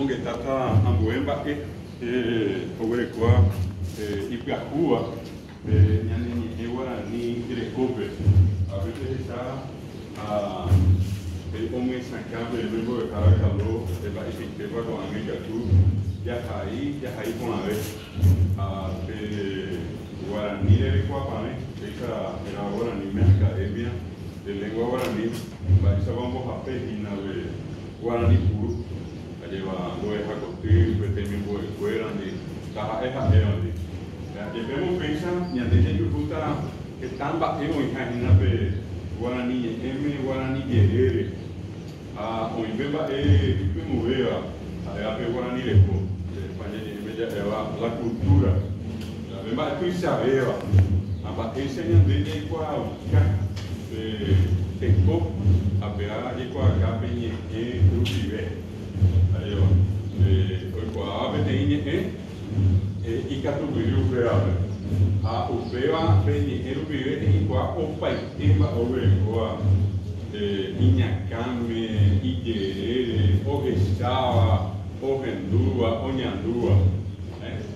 que está ambuemba sobre cual Ipacúa, ni Guaraní, Telescope. A veces está el hombre sacando el mismo de cada calor, el país que va con América Sur, ya ahí con la vez. Guaraní de Cuapane, esa era Guaraní, mi academia de lengua guaraní, esa vamos a página de Guaraní puro, lleva nueva costumbre, tenemos de escuela, de caja esa de debemos pensar, y antes de que puta, están batiendo en página de Guaraní, Guaraní Guerrero, hoy beba movea, a Guaraní de España, la cultura. Mas tu saber, a batência nem de qual tem pouco a pegar de qual cabe em o viver. Aí ó, o qual tem e catubiru real. O peba vem o viver em qual o pai tem para o qual inhacame, igerere, o restava, o rendua, o nhandua.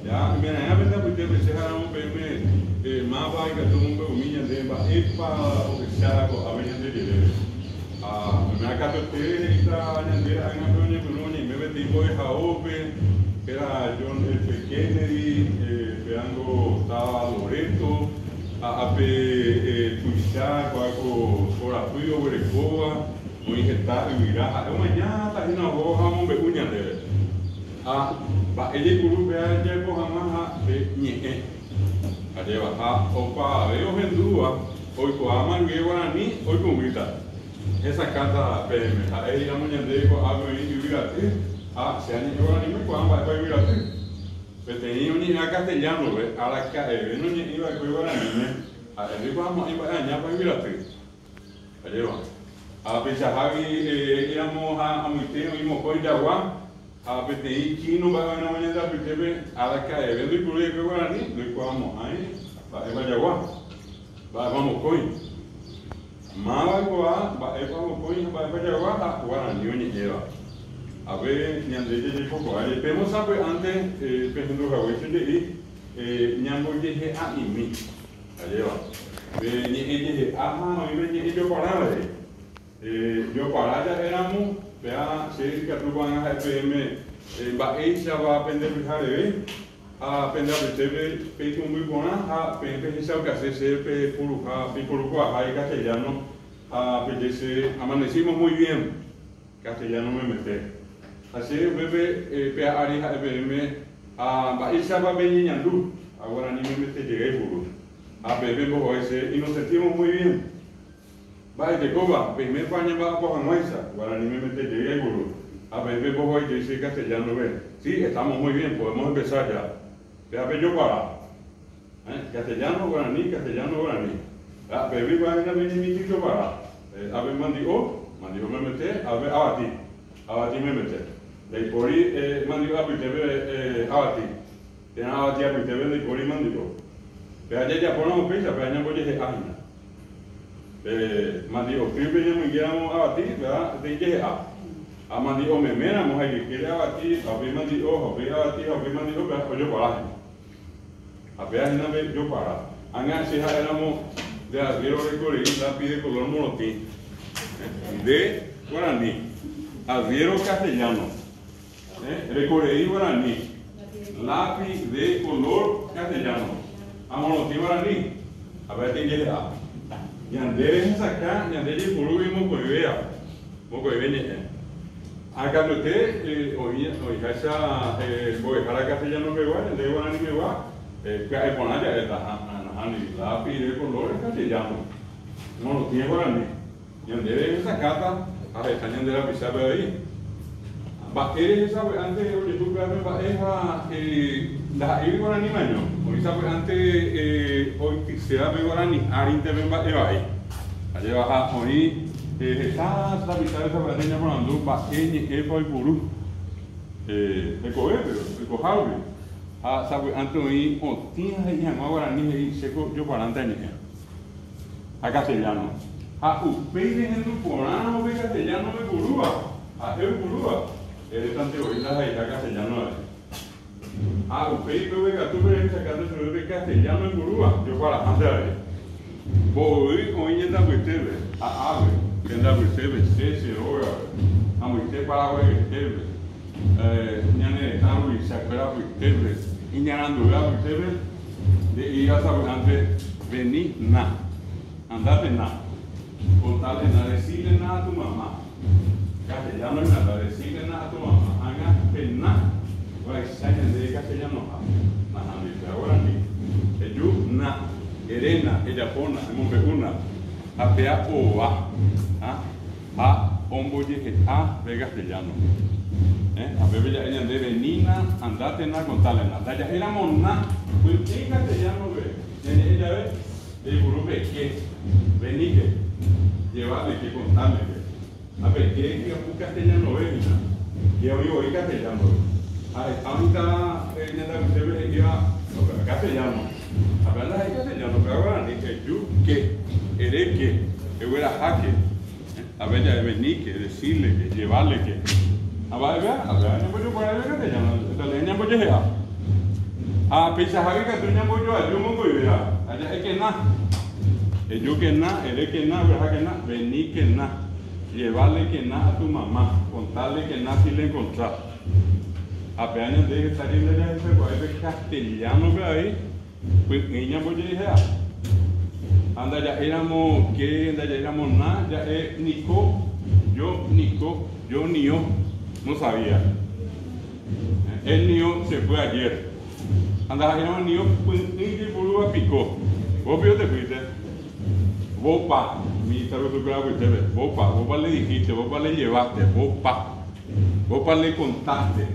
Ya, mira, ya verdad que usted se hará un peme más vaya que todo un peme niña de ba epa o que sea con aveña de líder. Me acá te está añadida en la reunión con uno y me metí por esa open que era John F. Kennedy, peando estaba Loreto, tuizar con la tuyo Berecoa, muy injetar y mirar. Mañana está en la hoja un becuña de ele guru bea je ko hama be nye ade wa opa veo vendua hoy ko ama ngue Guaraní hoy ko grita esa carta PM ele amanhã de ko ave em virate se ani Guaraní me ko ama vai virate tem um ni castelhano ve ala ka no ni iba ko Guaraní né ele ko ama iba anya vai virate ade wa pesha havi amo ha amuteo imo ko dawa a PTI chino va a mañana da PTB a la calle vendo por que Guaraní no vamos aí vai jaguar vamos coi mala coa vamos coi vai jaguar a Guaraní onde era a ver nyande de poco aí pemos sabe antes pensando que hoje de nyambo de a imi aí ó ve ni aha no ni eu parar eu parar já éramos vea si que tú van a FM va ella va a aprender a aprender a ver muy buena a pensar que hace ser por hay castellano a aprender amanecimos muy bien castellano me mete así bebé pea arija FM va ella va a venir ñandú ahora ni me mete llegué puro a bebé por ese y nos sentimos muy bien. Vai de Cuba, primer paño va por Anuesa, Guaraní me mete llegué guru. A ver, vos hoy dice castellano, ven. Sí, estamos muy bien, podemos empezar ya. Vea, yo para. Castellano, Guaraní, A ver, va a venir mi tío para. A ver, mandió me mete, a ver, abati me mete. De por ahí, mandió a pitebe, abati. Tiene abati a pitebe, de por ahí mandió. Vea, ya ponemos pizza, pero ya voy a decir, mandió, primero me guiamos a batir, ¿verdad? De que a mandió me menamos ahí que quiere abatir, a ver mandió, a ver abatir, a ver mandió, pero yo para. A ver una vez yo para. Anga si éramos de Adviero Recorrido, lápiz de color monotín, de Guaraní, Adviero castellano, Recorrido Guaraní, lápiz de color castellano, a monotín Guaraní, a ver qué quiere Yandere sacar, yandere puru y moco vea. Acá usted, hoy esa, voy a dejar a castellano que va, de Guaraní que va, que es poner ya esta, la pide color castellano. No lo tiene Guaraní. Yandere sacata, a esta yandere a pisar de ahí. Eres sabe antes de tú verme va la ir Guaraní maño. Hoy sabe antes hoy se da Guaraní arin te ven va ahí. Allá baja hoy está la pisar esa Guaraní por andu va por el puru. El cojarme. Sabe antes hoy o tienes ahí en Guaraní y seco yo para antes a castellano. A ustedes en tu porano de castellano de Curúa. A el Curúa. eres tan teoría ahí la castellano. Usted tuve que tuve sacando el de castellano en Urúa, yo para andar. Voy hoy en la Buitebe, a Ave, que en la Buitebe, se oiga, a Buitebe para Buitebe, ñane taru y sacra Buitebe, y ñanando la Buitebe, de ir a saber venir na, andate na, contarle nada, decirle nada a tu mamá, castellano es nada, decirle nada a tu mamá, haga pena, o extraña de castellano, ahora ni, ellos na. Erena, ella pona, una, a pea o a omboye a de castellano. A bebé ya ella de venina, andate na, contale na. Ya era mona, pues en castellano ve, ella ve, el grupo que, vení que, llevarle que contarle que. A ver, que un castellano ve, y hoy castellano. Ahorita ella debe ir a castellano. Hablando de castellano, pero ahora ni que yo, que, eres que era jaque, a ver, ya venir, que decirle, que llevarle, que. A ver, no puedo poner el castellano, la leña puede llegar. Pensaba que tú no puedes, yo me voy a ver, allá es que nada. Yo que nada, eres que nada, verdad que nada, venir que nada, llevarle que nada a tu mamá, contarle que nada si le encontrar. Apenas de salir de allá, ese castellano que hay. Pues ella voy a decir, anda ya éramos, que anda ya éramos nada, ya es Nico, yo ni yo, no sabía. El niño se fue ayer. Anda, éramos niño, pues ni que Urúa picó. Vos te fuiste. Vos pa, mi salud tu grabo y te ves. Vos pa le dijiste, vos pa le llevaste, vos pa le contaste.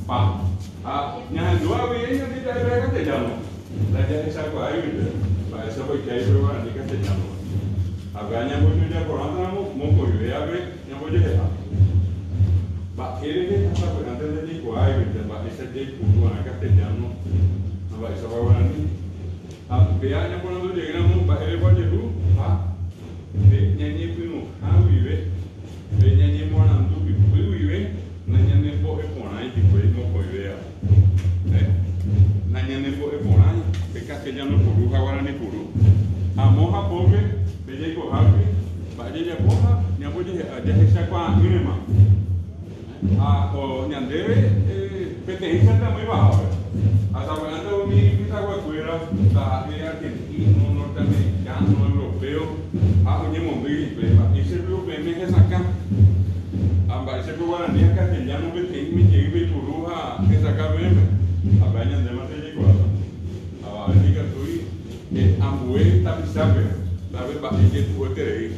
Pa. Ya yo había ella que ya era castellano. La ya es algo ahí, para eso porque hay pruebas de castellano. Acá ya voy ya por andamos, moco y vea ver, ya voy a llegar. Va, quiere que está antes de Nico, ahí, va, ese es el punto en castellano. Va, eso va a venir. Vea ya cuando llegamos, va, el Guayerú, va, de ñañe pino, vive, de ñañe morando, vive, ñañe poje por ahí, que fue moco y vea. Nañane por ahí, el castellano puru, jaguarani puru. Amoja pobre, bella y cojapi, vaya ya poja, ni apoye ya se sacó a minema. O ñandebe, pertenencia está muy baja. Hasta cuando mi agua fuera, la de argentino, norteamericano, europeo, oye, móvil, y se europeo me saca. Ese guaraní castellano que te me lleve puru, que saca bebé. Apañan de más de llegada. A ver, diga tú, ambué tapizabe, la vez para que tú queréis.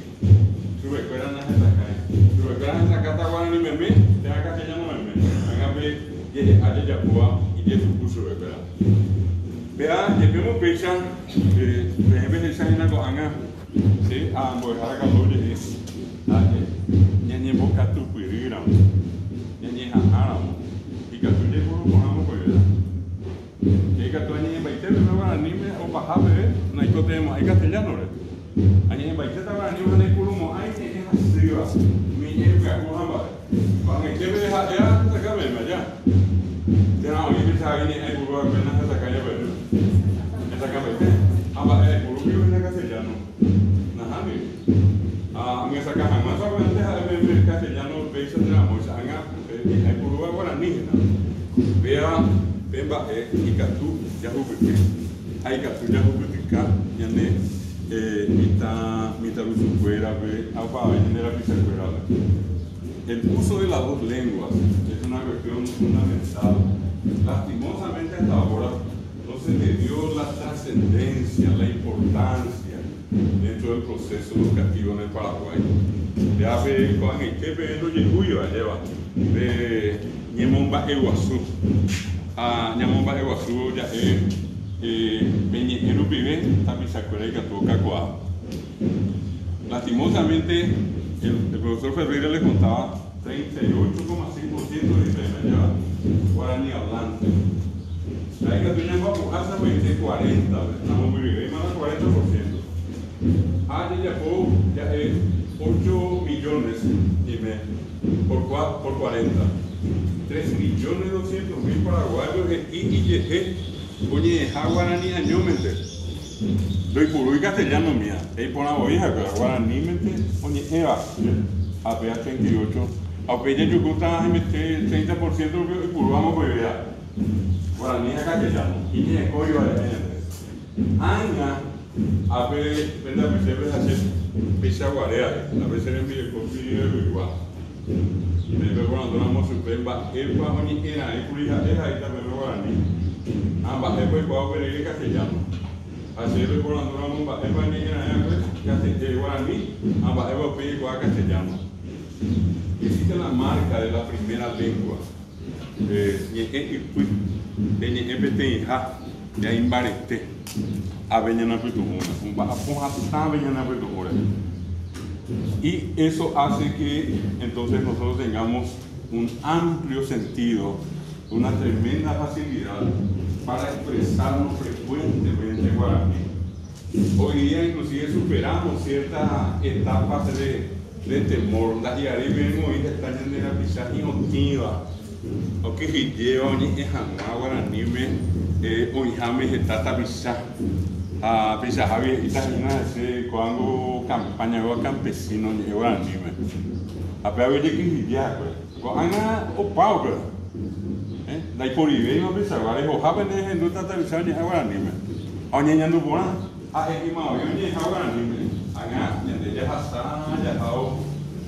Sube, fuera nada de sacar. Sube, fuera de sacar taguana ni meme, te haga que ya no meme. Haga ver, que haya ya pua y que tu curso de verdad. Vea, que vemos pecha, de ejemplo, esa es una cosa, sí, a dejar acá todo de eso. Ya ni boca tu cuirira, ya ni jajara. Y que tú llegas con algo por allá. Que tú añades en Baitero, no van a anime o bajar, no hay tenemos, hay castellano, añades en Baitero, van a anime, no hay curumo, hay que es así, va. Mi niño que hago una vez. Cuando el que me deja allá, saca verme allá. Te no, y pensaba que hay curumo apenas se saca ya verme. Me saca verme. El curumo es castellano. Nada, me saca jamás, antes de ver castellano, veis el drama, o sea, hay curumo guaraní. Vea, Bemba y Catu, ya jugué. Hay Catu, ya jugué, ya mitad uso fuera, agua, ya la pizza fuera. El uso de las dos lenguas es una cuestión fundamental. Lastimosamente hasta ahora no se le dio la trascendencia, la importancia dentro del proceso educativo en el Paraguay. Ya ve, con el que ve lo lleguyo allá de Ñemomba Eguazú. Ñemomba Eguazú ya es en un pibe, también se acuerda que toca coa. Lastimosamente, el profesor Ferreira le contaba 38,5% de diferencia guaraní hablante. Ahí que tú Ñemomba hasta 40, estamos muy bien, más del 40%. Ya es 8 millones y medio por 40. 3.200.000 paraguayos y oye, guaraní añómente. Doy puro y castellano mía. Ahí por la oveja, pero guaraní mente, oye, Eva, apenas 38. Aunque ya yo gusta meter 30% de puro, vamos a ver. Guaraní es castellano. Y tiene código de Anga, a ver, verdad, me se ve hacer pizza guarea. A veces le envío el copio igual. Me veo cuando vamos a super, Eva, oye, era, y purija, ahí también lo guaraní. Ambas, después puedo ver el castellano. Así es cuando vamos a Eva, ni guaraní, ambas, Eva, pide igual castellano. Existe la marca de la primera lengua. Ya imbarete a Beñana Petumura, y eso hace que entonces nosotros tengamos un amplio sentido, una tremenda facilidad para expresarnos frecuentemente en guaraní. Hoy día inclusive superamos ciertas etapas de temor. Y ahí vemos y están en la pizza inotiva. O que lleva ni es guaraní me hoy jamás está tapizada. A pizza Javier y también hace cuando campaña o campesino ni guaraní me. A ver que ya pues. Cuando o pau da por aí uma pizza agora o rabo né não tá tapizada ni guaraní me. Onde ainda não bona a é que mal eu nem guaraní me. Aga ne já passar já ao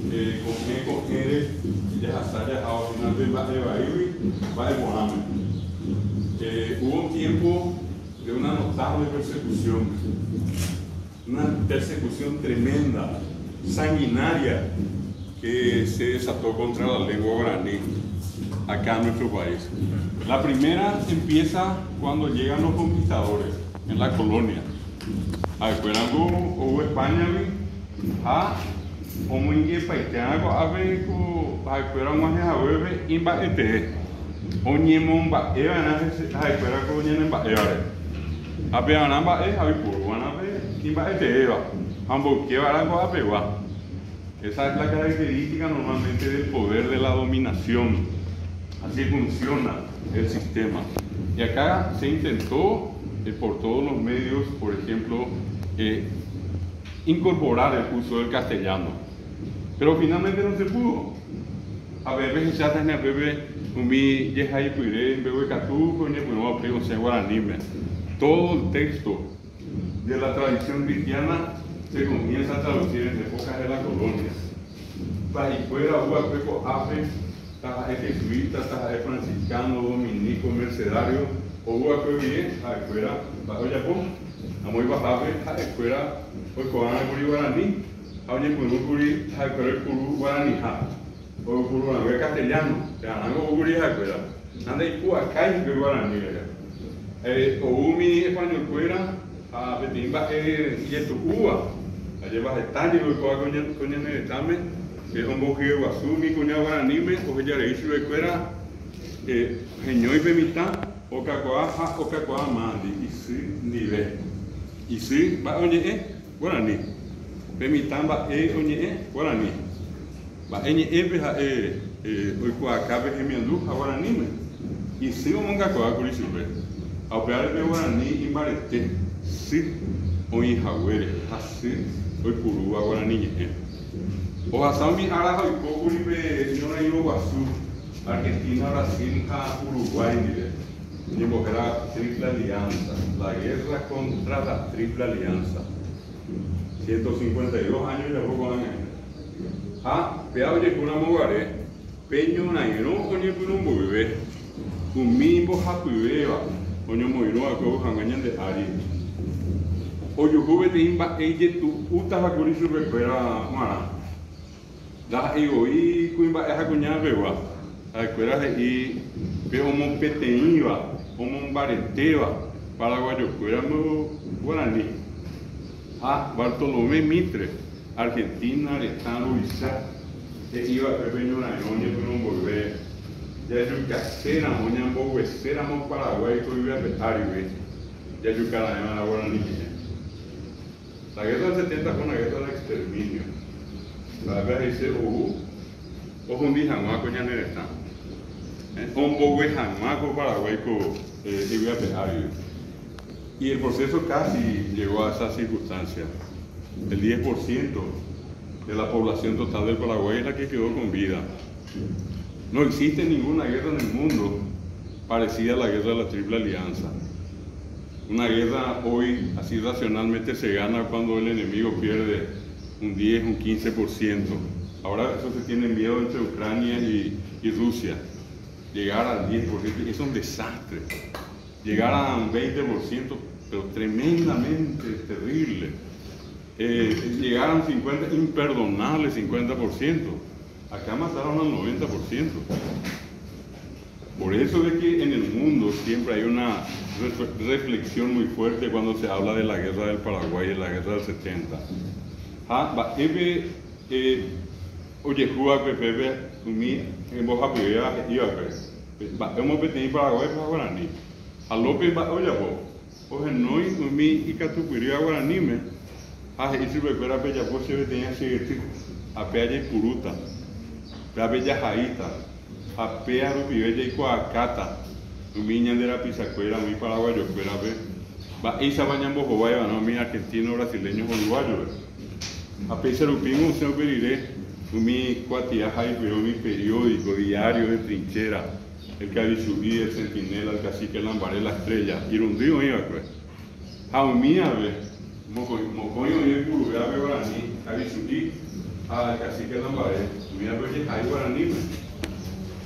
comer ya hasta ahora finalmente va a devorarme. Hubo un tiempo de una notable persecución, una persecución tremenda, sanguinaria, que se desató contra la lengua guaraní acá en nuestro país. La primera empieza cuando llegan los conquistadores en la colonia. Hubo España como en paitano a ver fuera más a ver imbaete oñemon ba era na fuera con en ba era a ver anamba a ver por una vez imbaete eva ambos que van a pewa. Esa es la característica normalmente del poder de la dominación. Así funciona el sistema. Y acá se intentó por todos los medios, por ejemplo, incorporar el uso del castellano. Pero finalmente no se pudo. A ver, ya tenía bebé, mi yeja y puiré, bebé catú, con el bueno, aprendo se guaraní. Todo el texto de la tradición cristiana se comienza a traducir en épocas de la colonia. Para y fuera hubo apeco afe, taja jesuita, taja franciscano, dominico, mercedario, o hubo apeco bien, afuera, bajo Japón, a muy bajabe, afuera, pues con el guaraní. Ahora Purú, el Purú guaraní, o Purú castellano, que algo guría, anda y acá y guaraní. O mi español fuera, a Betimba, y tu uva, allá va el tallo, con el examen, que es un bojeo guasumi, con el guaraní, o ya le hizo el fuera, geñó y pemita, o cacoa mandi, y sí, nivel. Y sí, va oye, guaraní. Pemitamba oñe guaraní. Va eñe beja hoy cuacabe gemiandu guaraní me. Y si un cacoa curisibe. A operar de guaraní imbarete. Si hoy jaguere, así hoy purúa guaraní. O asami ara hoy pocuribe no hay Guazú, Argentina, Brasil, Uruguay ni era triple alianza, la guerra contra la triple alianza. 152 años ya poco años. Peado de una mogaré, peño nairo, oñe por un bebé, un mimbo japibeba, oñe moiro a cabo jangañan de ari. Oyo jube de imba, ella tu uta vacuri su recuera mara. Da egoí, cuimba es acuñada beba, a recuera de i, pero mon peteiva, o mon bareteva, para guayocuera mo guaraní. Bartolomé Mitre, Argentina, Arestano, Bizá, que iba a pequeño una noña con un volver. Ya yo casera, moña, boguesera, mon Paraguay, que iba a Petaribe. Ya yo cada vez más ahora ni la guerra del 70 fue una guerra de exterminio. La guerra dice, o un día más con ya no está. Hombo Huejamaco, Paraguay, y el proceso casi llegó a esa circunstancia. El 10% de la población total del Paraguay es la que quedó con vida. No existe ninguna guerra en el mundo parecida a la guerra de la Triple Alianza. Una guerra hoy, así racionalmente, se gana cuando el enemigo pierde un 10, un 15%. Ahora eso se tiene miedo entre Ucrania y Rusia. Llegar al 10% es un desastre. Llegar a un 20%, pero tremendamente terrible. Llegar a un 50%, imperdonable 50%. Acá mataron al 90%. Por eso es que en el mundo siempre hay una reflexión muy fuerte cuando se habla de la guerra del Paraguay, de la guerra del 70. Oye, juega Pepe, mi en Boja Puya, iba a ver. Hemos venido Paraguay para Guaraní. A López va, oye, oye, no y mi y Catupiría Guaraní me. Y si recupera Bella Poche, tenía que a Peaya y Puruta, a Bella Jaita, a Pea Rupibella y Coacata, mi ñandera Pisacuera, mi paraguayo, fuera a ver. Va, esa baña en Bojobaya, no, mi argentino, brasileño, uruguayo. A Pesa Rupimo, se operiré. Mi cuatiaja y mi periódico diario de trinchera, el Cabichubí, el Centinela, el Cacique, el Lambaré, la Estrella, y un río iba pues. A mí a ver, mocoño y el Curubé a ver Guaraní, Cabichubí, al Cacique, el Lambaré, mira pues que hay Guaraní.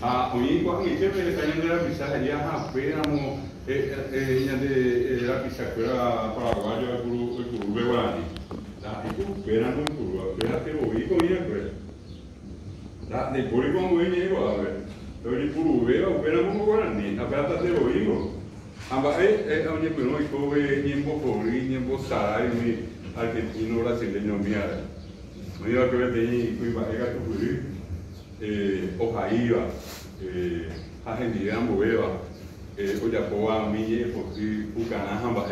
A mí cuando me dice que está yendo de la pisaje, ya a Péramo, de la pisacuera paraguaya, el Curubé Guaraní. Péramo, el Curubé, espérate, bobico, mira pues. De por ahí como ven llego a ver, pero el Curubé opera como Guaraní, apenas te lo digo. Ambas oye, pero hoy coge ni en Bojorí, ni en Bozaray, ni argentino, brasileño, mira. Me iba a creer que tenía que ir a Catupirí, Ojaíba, Argentina, Bobeva, Oyapoa, Mille, Ucaná, ambas.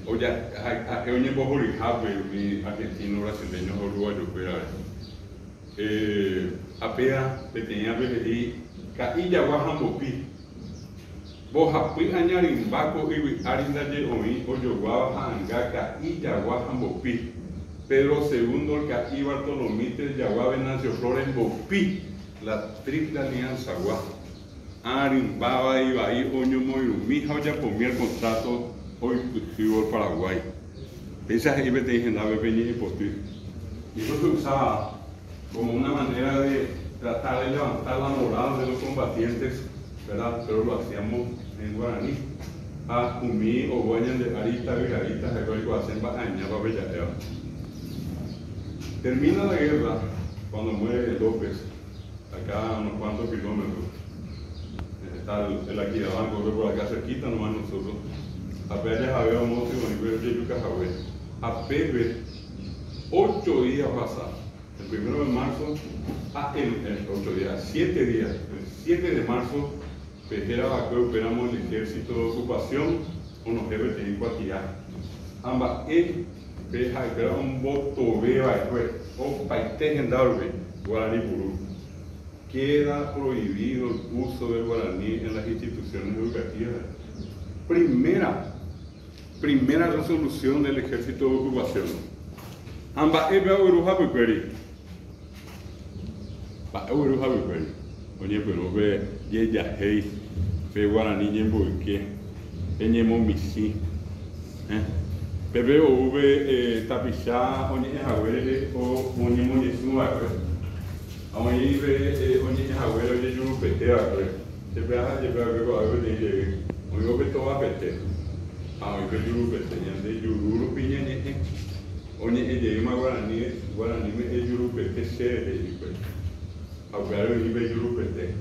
Oye, en Bojorí, mi argentino, brasileño, uruguayo, apea tenía peperí cailla guajambopi bojapi añarimbaco y arindaye omi oyoguaba anga cailla guajambopi Pedro II el caí Bartolomé Yaguá Venancio Flores Bopi la Triple Alianza guá arimbaba y bahí oño moirumí ya ponía el contrato hoy exclusivo el Paraguay esa es te dije nave peña y postí y eso se usaba como una manera de tratar de levantar la moral de los combatientes, ¿verdad? Pero lo hacíamos en guaraní. A Humí o Guañan de Arita, Vigarita, Jacoico, hacen Baña, Babellarea. Termina la guerra cuando muere López, acá a unos cuantos kilómetros. Está el Aquidabán, corre por acá cerquita nomás nosotros. A Pepe Javier Mozo y Bonibel Yuca Javier. A Pepe, 8 días pasados. El 1 de marzo, el 8 días, 7 días, el 7 de marzo, Pejera Bacó, operamos el ejército de ocupación, unos jefes de Iguatía. Ambas, Peja, era un voto beba, o paite en Darbe, Guaraní Purú. Queda prohibido el uso del guaraní en las instituciones educativas. Primera resolución del ejército de ocupación. Ambas, oye, pero ve, ya hey, ve guaraní en boique, eñemo misi, bebé o ve tapichá, oye, jaguere o oye moñesúa, oye, ve, oye, jaguere, oye, yurupetea, se pega, luego a ver, oye, oye, todo va a pete, oye, yurupetea, de yururu piña, oye, ella ima guaraní me yurupete se, Augaro y Beyurupete.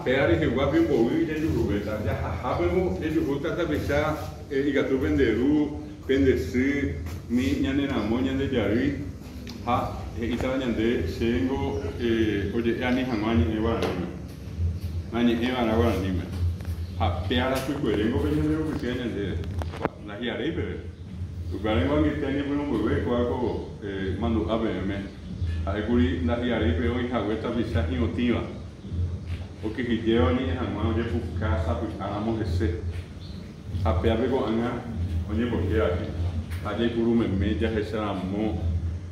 Peare que guapi bowi de Yurubeta. Ya habemos de Yuruta Tabesa y Gatu Venderu, Pendesi, mi ñanena moña de Yari. Y Tañande, Sengo, oye, Ani Hamani, Evanime. Ani Evan Aguanime. Peara Cuerengo, Venderu, que tienen de la Yarebe. Ugarengo que tiene un bebé, Cuaco, Manu ABM. Alguri na hiari peo en Jagueta Visa y Otiva. o que lleva ni es algo de casa pues hagamos ese a peabe con anga oye porque aquí allí por un mes ya se amo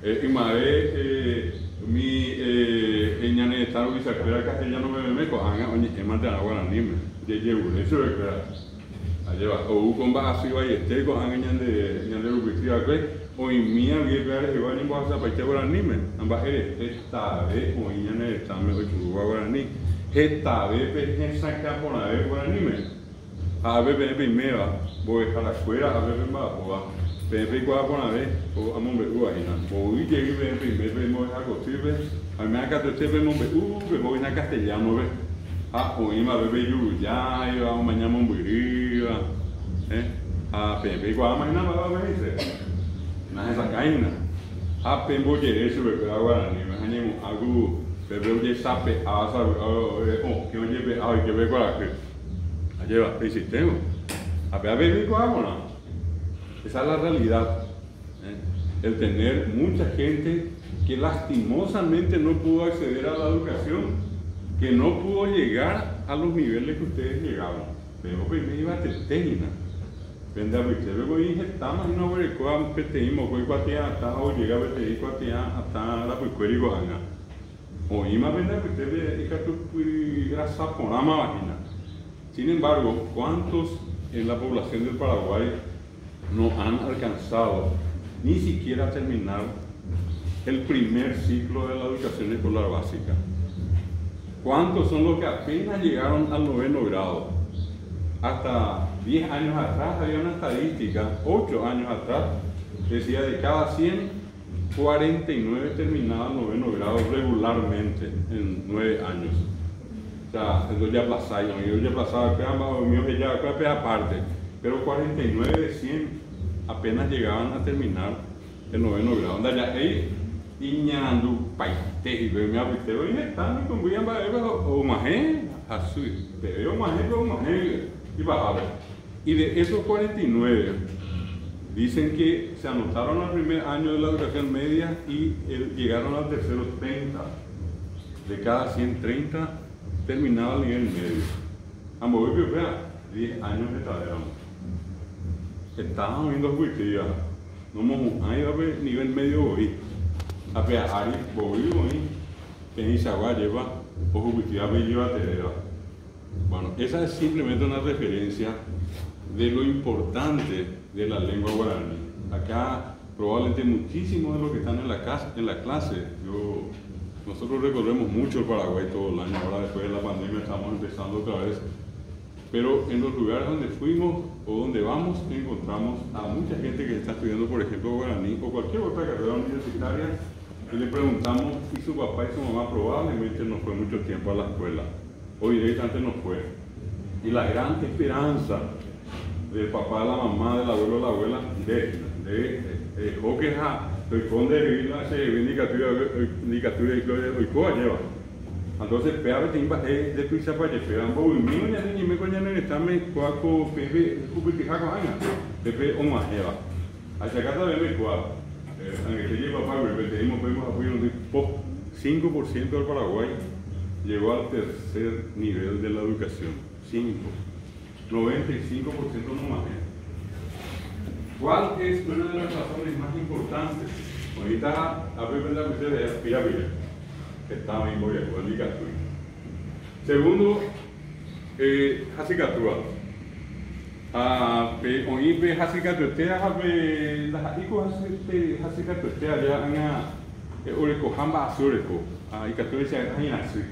y madre mi ñane está lo que se espera castellano me con anga oye es más de agua anime de llevo eso es verdad allá va o con va así va y este con anga ñane lo que tira que hoy mía que ver que van a pasar para que anime ambas esta vez o ñane está me hoy tu guarani esta vez es sacar por la vez anime a ver primero voy a la escuela a ver más o Pepe igual por la vez o a mombre uahina voy llegué primero voy a costirme a mí acá te estoy mombre que voy a castellano ve hoy más bebé ya iba mañana mombre a Pepe igual mañana va a ver nada esa caína Pepe voy a eso ve ahora ni me añemo algo Pepe oye sabe a saber que oye ve ay que ve con la que lleva el sistema a ver cómo esa es la realidad el tener mucha gente que lastimosamente no pudo acceder a la educación que no pudo llegar a los niveles que ustedes llegaron pero primero iba a técnica vende a usted luego dije estamos en una vercoa que tenemos hoy cuatia hasta o llega a ver cuatia hasta la puerco anga o ima vende a usted y que tu grasa por la vagina. Sin embargo, ¿cuántos en la población del Paraguay no han alcanzado ni siquiera terminar el primer ciclo de la educación escolar básica? ¿Cuántos son los que apenas llegaron al 9º grado? Hasta 10 años atrás había una estadística, 8 años atrás, decía de cada 100, 49 terminaban el 9º grado regularmente en 9 años. O sea, entonces ya aplazaron, yo ya aplazaba, mío que ya aparte, pero 49 de 100 apenas llegaban a terminar el 9º grado. Onda ya, iñando, paite, y me apeteo, y están con muy o majé, así, pero majé, y bajaba. Y de esos 49, dicen que se anotaron al primer año de la educación media y llegaron al tercero 30. De cada 130 terminaba el nivel medio. A mover, vea, 10 años de tarea. Estábamos viendo juicio, no me ahí va a ver nivel medio hoy. A ver, Ari, voy hoy, que en Isagua lleva, o juicio, lleva tarea. Bueno, esa es simplemente una referencia de lo importante de la lengua guaraní. Acá, probablemente muchísimos de los que están en la clase, nosotros recorremos mucho el Paraguay todo el año, ahora después de la pandemia estamos empezando otra vez. Pero en los lugares donde fuimos o donde vamos, encontramos a mucha gente que está estudiando, por ejemplo, guaraní o cualquier otra carrera universitaria, y le preguntamos si su papá y su mamá probablemente no fue mucho tiempo a la escuela, o directamente no fue. Y la gran esperanza del papá, de la mamá, del abuelo, de la abuela, de Joqueja, el conde de Vila, se indicatura y coa lleva. Entonces, peave timba de pizza para que pegan bobo y mío ya ni me coñan en esta me cuaco pepe cupitijaco aña pepe o más lleva. Hacia acá también me cuaco. Aunque se lleva para ver, pedimos apoyo de 5% del Paraguay llegó al tercer nivel de la educación. 5. 95% no más. ¿Cuál es una de las razones más importantes? Ahorita, a ver, ¿verdad? Ustedes aspira que estaba en Boya, con el Licatúa. Segundo, Hasicatúa. Oí, Hasicatúa, las hijos Hasicatúa, ya han Orecojamba Azureco, y Catúa se ha nacido.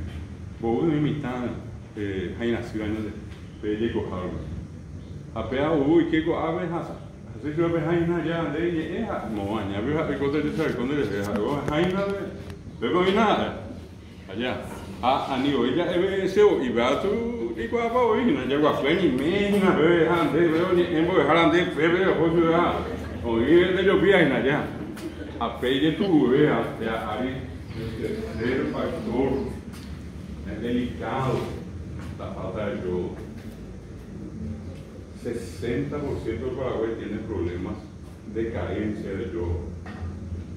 Vos me imitan, ha nacido años de Yecojarme. Apea, uy, ¿qué aves hasa? Así que ves ahí ya de ella, no, aña, ves a recoger de saber cuando le deja, ahí nada, luego hay nada, allá, a nivel ella ese y va tu y cuapa hoy, no llegó a fue ni menos, bebé, ande, veo ni en voy a ande, bebé, o sea, hoy de yo vi ahí allá, a pelle tu vea, ya ahí, el tercer factor, es delicado, la falta de yo. 60% del Paraguay tiene problemas de carencia de yodo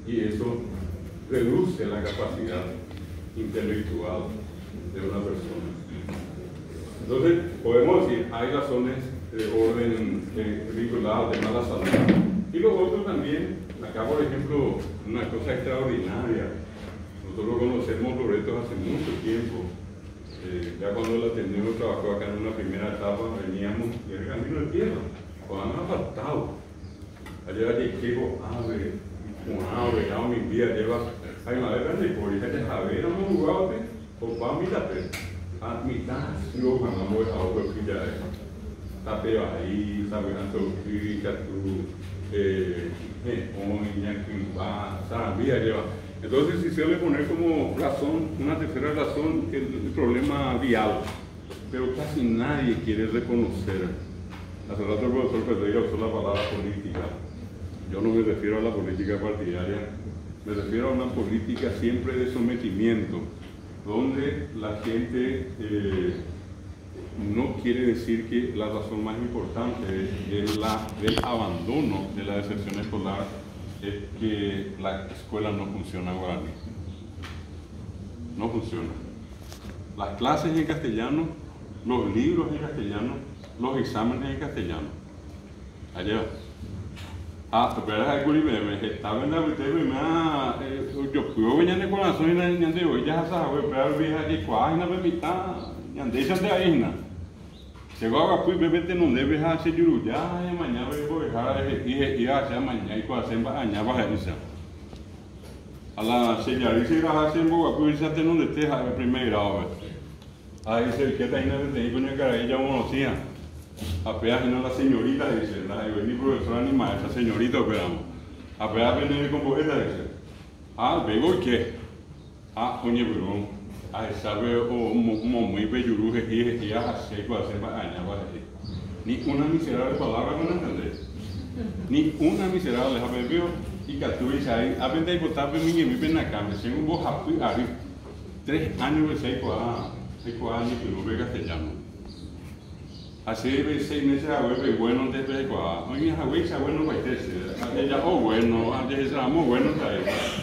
y eso reduce la capacidad intelectual de una persona. Entonces, podemos decir, hay razones de orden vinculadas al tema de la salud. Y los otros también, acá por ejemplo, una cosa extraordinaria. Nosotros conocemos Loreto hace mucho tiempo. Ya cuando la Ateneo trabajó acá en una primera etapa, veníamos y era camino de tierra, cuando han apartado. Allá llegué con ave, a mi vida, lleva, hay una vez de por ejemplo, a ver, no me jugaba, por pa' mitad, a mitad, luego cuando voy a otro que ya tapeo ahí, sabe, tanto crítica, tú, lleva. Entonces, si se le poner como razón, una tercera razón, el problema vial, pero casi nadie quiere reconocer. Hace rato el profesor Pedreira usó la palabra política. Yo no me refiero a la política partidaria, me refiero a una política siempre de sometimiento, donde la gente no quiere decir que la razón más importante del abandono de la deserción escolar es que la escuela no funciona en guaraní. No funciona. Las clases en castellano, los libros en castellano, los exámenes en castellano. Allá. Pero es que estaba en la vida, yo puedo venir de corazón y de hoy ya sabes, pero vieja que cuál na bebita, deixa de ahí na. Chegou a fui beber não deve já se dirudar, amanhã eu vou e acha amanhã e quase amanhã vai isso. Ala se já disse já se vou a coisa até não ter a primeira grau. Aí se que tá indo tem com a cara ella conocía. Apenas no la señorita dice, la yo ni profesora ni maestra, señorita operamos. Apenas viene con poeta dice, vengo qué, oye pero, sabe o muy belluru que ya hace cuando se va aña va ni una miserable palabra no entender, ni una miserable a ver y que tú dices ahí, aprende a votar por mí y me ven acá, me siento un poco happy, 3 años de 6 años que no ve castellano. Hace 6 meses a ver, bueno, desde el cual, oye, a ver, a bueno, va a ser, ella, bueno, antes era muy bueno,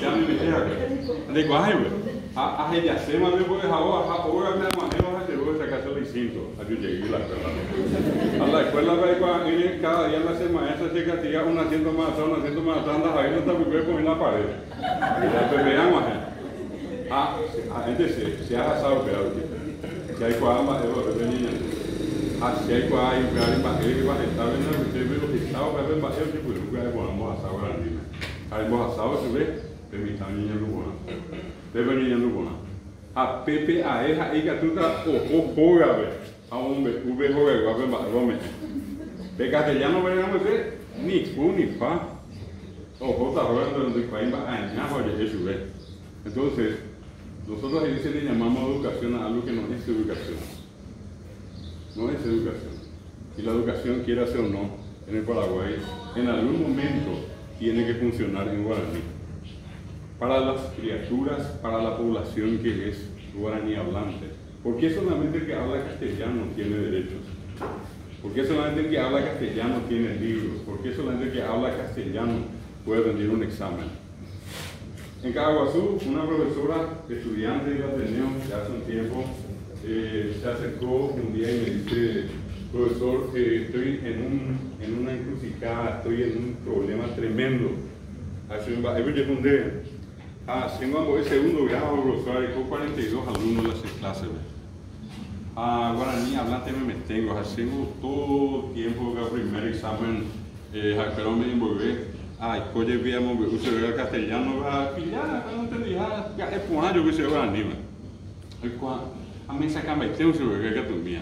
ya me metí acá. De cuál, a ella se me ve por el jabón, ahora me manero, a que luego esta casa le cinco, a que llegué a la escuela. A la escuela, cada día la semana, esa se castiga, una haciendo más, anda, ahí no está mi cuerpo en la pared. Ya te veamos, gente se ha asado, pero que hay cuadras más de los niños. Así hay cuadras y que va a estar en el sistema de estado, va a haber varios tipos de lugares que vamos a asado grande. Hay asado, se ve, pero mi niña lugona. Debe niña lugona. A Pepe, a ella, ahí que tú estás, juega, a un juega, va a ver más, Rome. De castellano, veremos, ni fu ni fa. Ojo, está hablando de un país, va a añadir, oye, eso ve. Entonces, nosotros a veces le llamamos educación a algo que no es educación. No es educación. Y la educación, quiera ser o no, en el Paraguay, en algún momento tiene que funcionar en guaraní. Para las criaturas, para la población que es guaraní hablante. ¿Por qué solamente el que habla castellano tiene derechos? ¿Por qué solamente el que habla castellano tiene libros? ¿Por qué solamente el que habla castellano puede rendir un examen? En Caguazú, una profesora estudiante del Ateneo, ya hace un tiempo, se acercó un día y me dice, profesor, estoy en una encrucijada, estoy en un problema tremendo. Yo respondí, tengo el segundo grado, profesor, con 42 alumnos en las clases. Guaraní hablante me tengo, hacemos todo el tiempo que el primer examen, pero me envolví. Coge viemos usted el castellano, ya no te dije, es por año que se guaraní. A mí saca mais tempo sobre o que tu minha.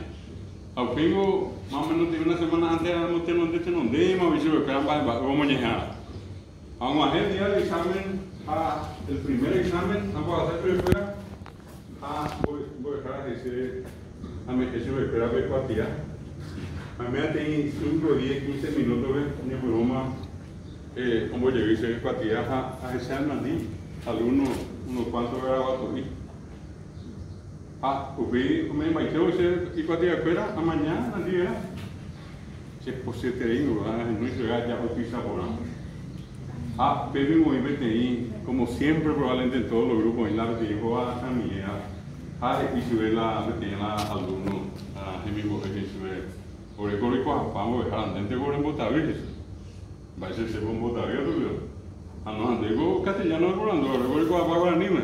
Ao pingo, mais ou menos uma semana antes era não tem, mas eu quero vamos llegar. A uma rede de examen, el primer examen, vamos a hacer primero, voy a dejar de ser, a mí que se me espera ver cuatía. A mí tem 5 días, 15 minutos, ni broma, como llegué a ser cuatía a examen, aluno, unos cuantos grabados. Porque como vai ter você e quarta-feira, amanhã, na dia, se você tem não chegar já o pisa por lá. Pero muy bien, como siempre probablemente en todos los grupos en la dijo a Samia, y si la metía alumnos a mi mujer y por el código vamos a dejar andante con el botavis va a ser un botavis a no andego castellano hablando el código apago el anime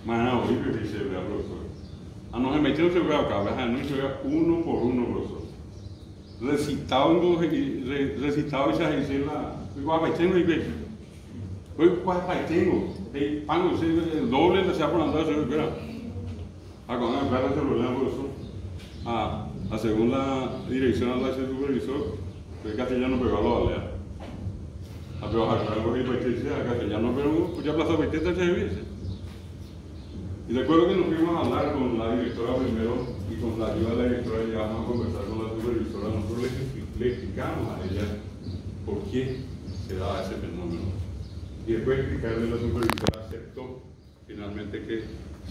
mañana hoy que se vea profesor a no se metió se vea acá a no se vea uno por uno profesor recitado esa dice la igual que tengo iglesia hoy cuál tengo el pango se el doble de se ha por andar se espera a con la plata se problema por eso a según la dirección de ese supervisor el castellano pegó a los aleas a trabajar con algo que parecía a castellano pero pues ya plaza 20 se viese y recuerdo que nos fuimos a hablar con la directora primero y con la ayuda de la directora llegamos a conversar con la supervisora nosotros le explicamos a ella por qué se daba ese fenómeno y después de explicarle la supervisora aceptó finalmente que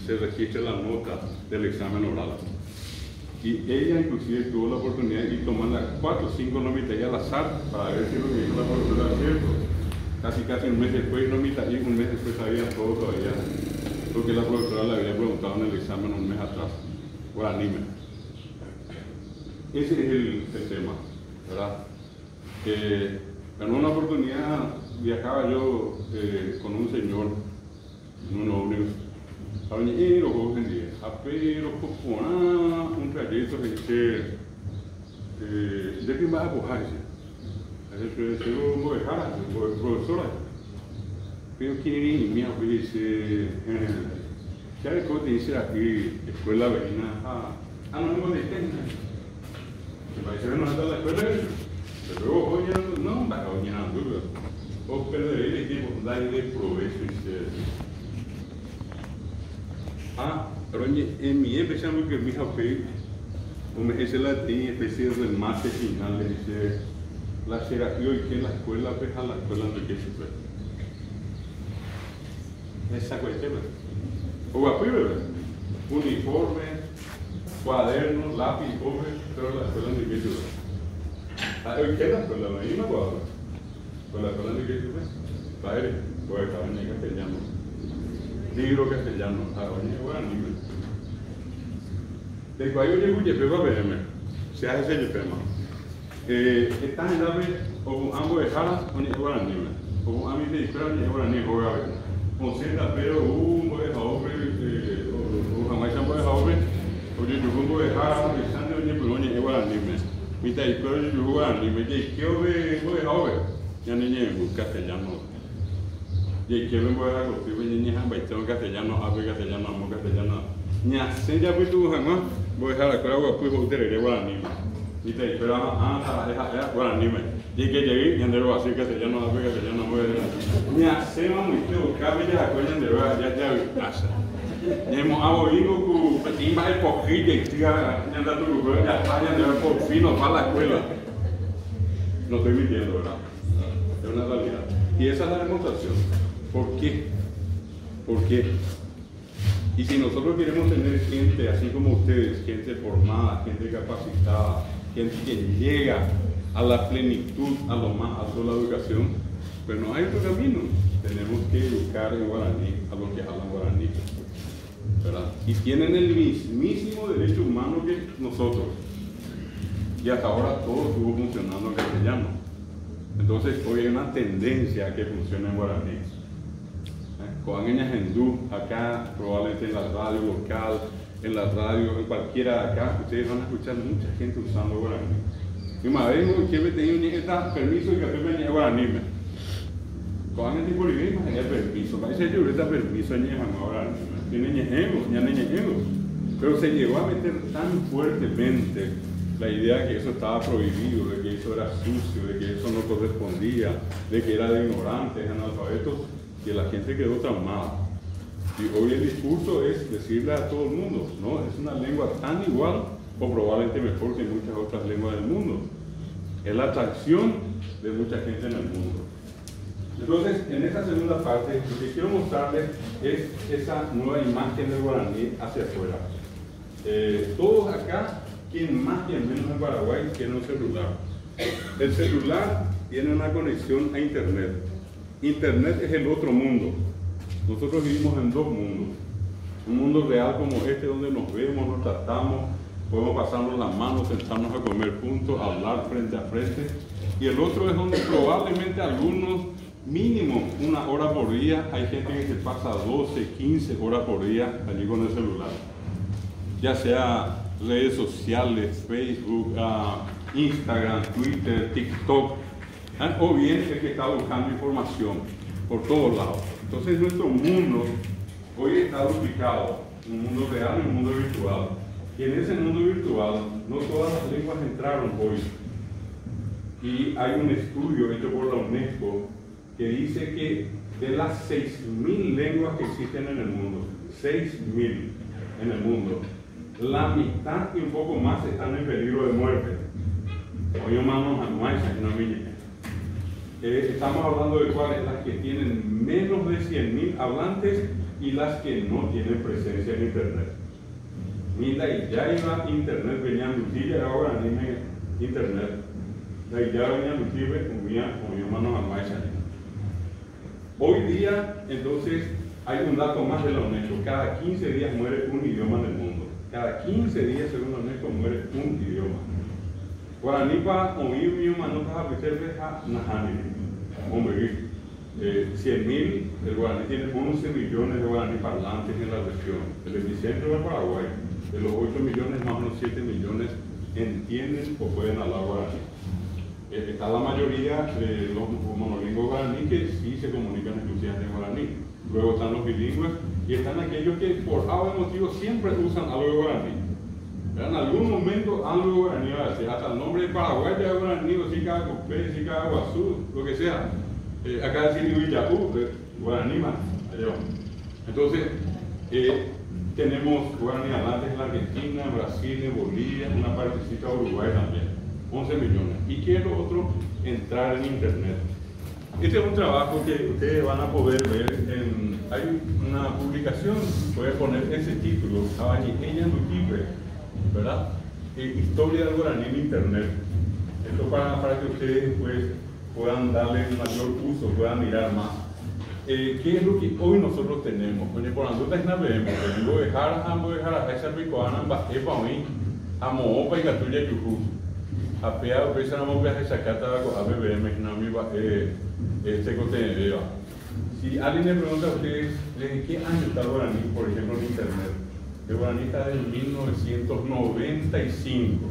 se registre la nota del examen oral y ella inclusive tuvo la oportunidad de tomar las 4 o 5 nomitas al azar para ver si lo que dijo la profesora era cierto casi un mes después nomita y un mes después sabía todo todavía porque la profesora le había preguntado en el examen un mes atrás por anime ese es el tema ¿verdad? En una oportunidad viajaba yo con un señor en un ómnibus los juegos en día pero un trayecto que dice ¿de quién vas a cogerse? Yo voy a dejar profesora pero quién es mi amigo dice ¿sabes cómo te dice aquí escuela vecina? No me detenga me parece que no está la escuela pero luego no va a oñar o perderé el tiempo darle provecho pero en mi empezamos que mi jefe esa la tenía especie de remate final le dice la serafío y que la escuela pues a la escuela de que se fue esa cuestión o apoyo uniforme cuadernos lápiz pobre pero la escuela de que se fue hoy queda con la misma cuadra con la escuela de que se fue padre pues estaba en castellano libro castellano bueno de cual yo llego y llevo a verme se hace ese tema están en la vez o ambos de Jara o ni igual a nivel o a mí me esperan ni igual a nivel voy a ver con cierta pero un buen joven o jamás se han buen joven o yo un buen de Jara pensando en el ni igual a nivel mi te espero yo igual a nivel y que buen joven ya ni en castellano y que vengo a la costumbre y niñas han castellano, hablo castellano, amo castellano. Ni así ya pues tú jamás voy a dejar la escuela pues usted le voy a anime. Y te espero voy a anime. Y que llegué y andero así castellano, hablo castellano, amo castellano. Ni así vamos y te buscaba ya la escuela andero ya casa. Y hemos abolido que timba el cojito y tía anda tu grupo ya está andero por fin nos va a la escuela. No estoy mintiendo, ¿verdad? Es una realidad. Y esa es la demostración. ¿Por qué? ¿Por qué? Y si nosotros queremos tener gente así como ustedes, gente formada, gente capacitada, gente que llega a la plenitud, a lo más alto de la educación, pues no hay otro camino. Tenemos que educar en guaraní a los que hablan guaraní, ¿verdad? Y tienen el mismísimo derecho humano que nosotros. Y hasta ahora todo estuvo funcionando en castellano. Entonces hoy hay una tendencia a que funcione en guaraní. Con hindú, acá probablemente en la radio local, en la radio, en cualquiera de acá, ustedes van a escuchar mucha gente usando guaraní. Y me vengo que me tenía permiso y que me tenía guaraní. Con gente por ahí me tenía permiso, parece que yo ahorita permiso ni ahora pero se llegó a meter tan fuertemente la idea de que eso estaba prohibido, de que eso era sucio, de que eso no correspondía, de que era de ignorantes, analfabetos, que la gente quedó traumada. Y hoy el discurso es decirle a todo el mundo, no, es una lengua tan igual o probablemente mejor que muchas otras lenguas del mundo. Es la atracción de mucha gente en el mundo. Entonces, en esta segunda parte, lo que quiero mostrarles es esa nueva imagen del guaraní hacia afuera. Todos acá, quien más, quien menos en Paraguay, tiene un celular. El celular tiene una conexión a Internet. Internet es el otro mundo. Nosotros vivimos en dos mundos. Un mundo real como este, donde nos vemos, nos tratamos, podemos pasarnos las manos, sentarnos a comer juntos, hablar frente a frente. Y el otro es donde probablemente algunos, mínimo una hora por día, hay gente que se pasa 12, 15 horas por día allí con el celular. Ya sea redes sociales, Facebook, Instagram, Twitter, TikTok, o bien el que está buscando información por todos lados. Entonces nuestro mundo hoy está duplicado, un mundo real y un mundo virtual. Y en ese mundo virtual no todas las lenguas entraron hoy. Y hay un estudio hecho por la UNESCO que dice que de las 6.000 lenguas que existen en el mundo, 6.000 en el mundo, la mitad y un poco más están en peligro de muerte. Hoy estamos hablando de cuáles, las que tienen menos de 100.000 hablantes y las que no tienen presencia en Internet. Mira, ya iba Internet, venía Nutilla, ahora anime Internet. Ya venía Nutilla, como hermanos almaizan. Hoy día, entonces, hay un dato más de la UNESCO. Cada 15 días muere un idioma en el mundo. Cada 15 días, según la UNESCO, muere un idioma. Guaraní para oír mi idioma no está a reservar a Nahani. Hombre, 100.000, el guaraní tiene 11 millones de guaraní parlantes en la región. El epicentro de Paraguay, de los 8 millones, más o menos 7 millones entienden o pueden hablar guaraní. Está la mayoría de los monolingües guaraní que sí se comunican exclusivamente en guaraní. Luego están los bilingües y están aquellos que por algún motivo siempre usan algo de guaraní. En algún momento algo de guaraní va a decir, hasta el nombre de Paraguay de guaraní, o Sica Copé, Sica Guazú, lo que sea. Acá decir Huillaú, guaraní más. Entonces, tenemos guaraní hablantes en la Argentina, Brasil, en Bolivia, una partecita de Uruguay también. 11 millones. Y quiero otro, entrar en Internet. Este es un trabajo que ustedes van a poder ver hay una publicación, pueden poner ese título, ella Nutipe, ¿verdad? Historia del guaraní en Internet. Esto para que ustedes pues, puedan darle mayor uso, puedan mirar más. ¿Qué es lo que hoy nosotros tenemos? Oye, por ejemplo, es navegamos, vengo de dejar a esa picoana, epa, y gatuya yuju. Apea, pensamos viaje sacata a BBM, este contenido. Si alguien le pregunta a ustedes, ¿de qué año está el guaraní, por ejemplo, en Internet? El guaraní está del 1995.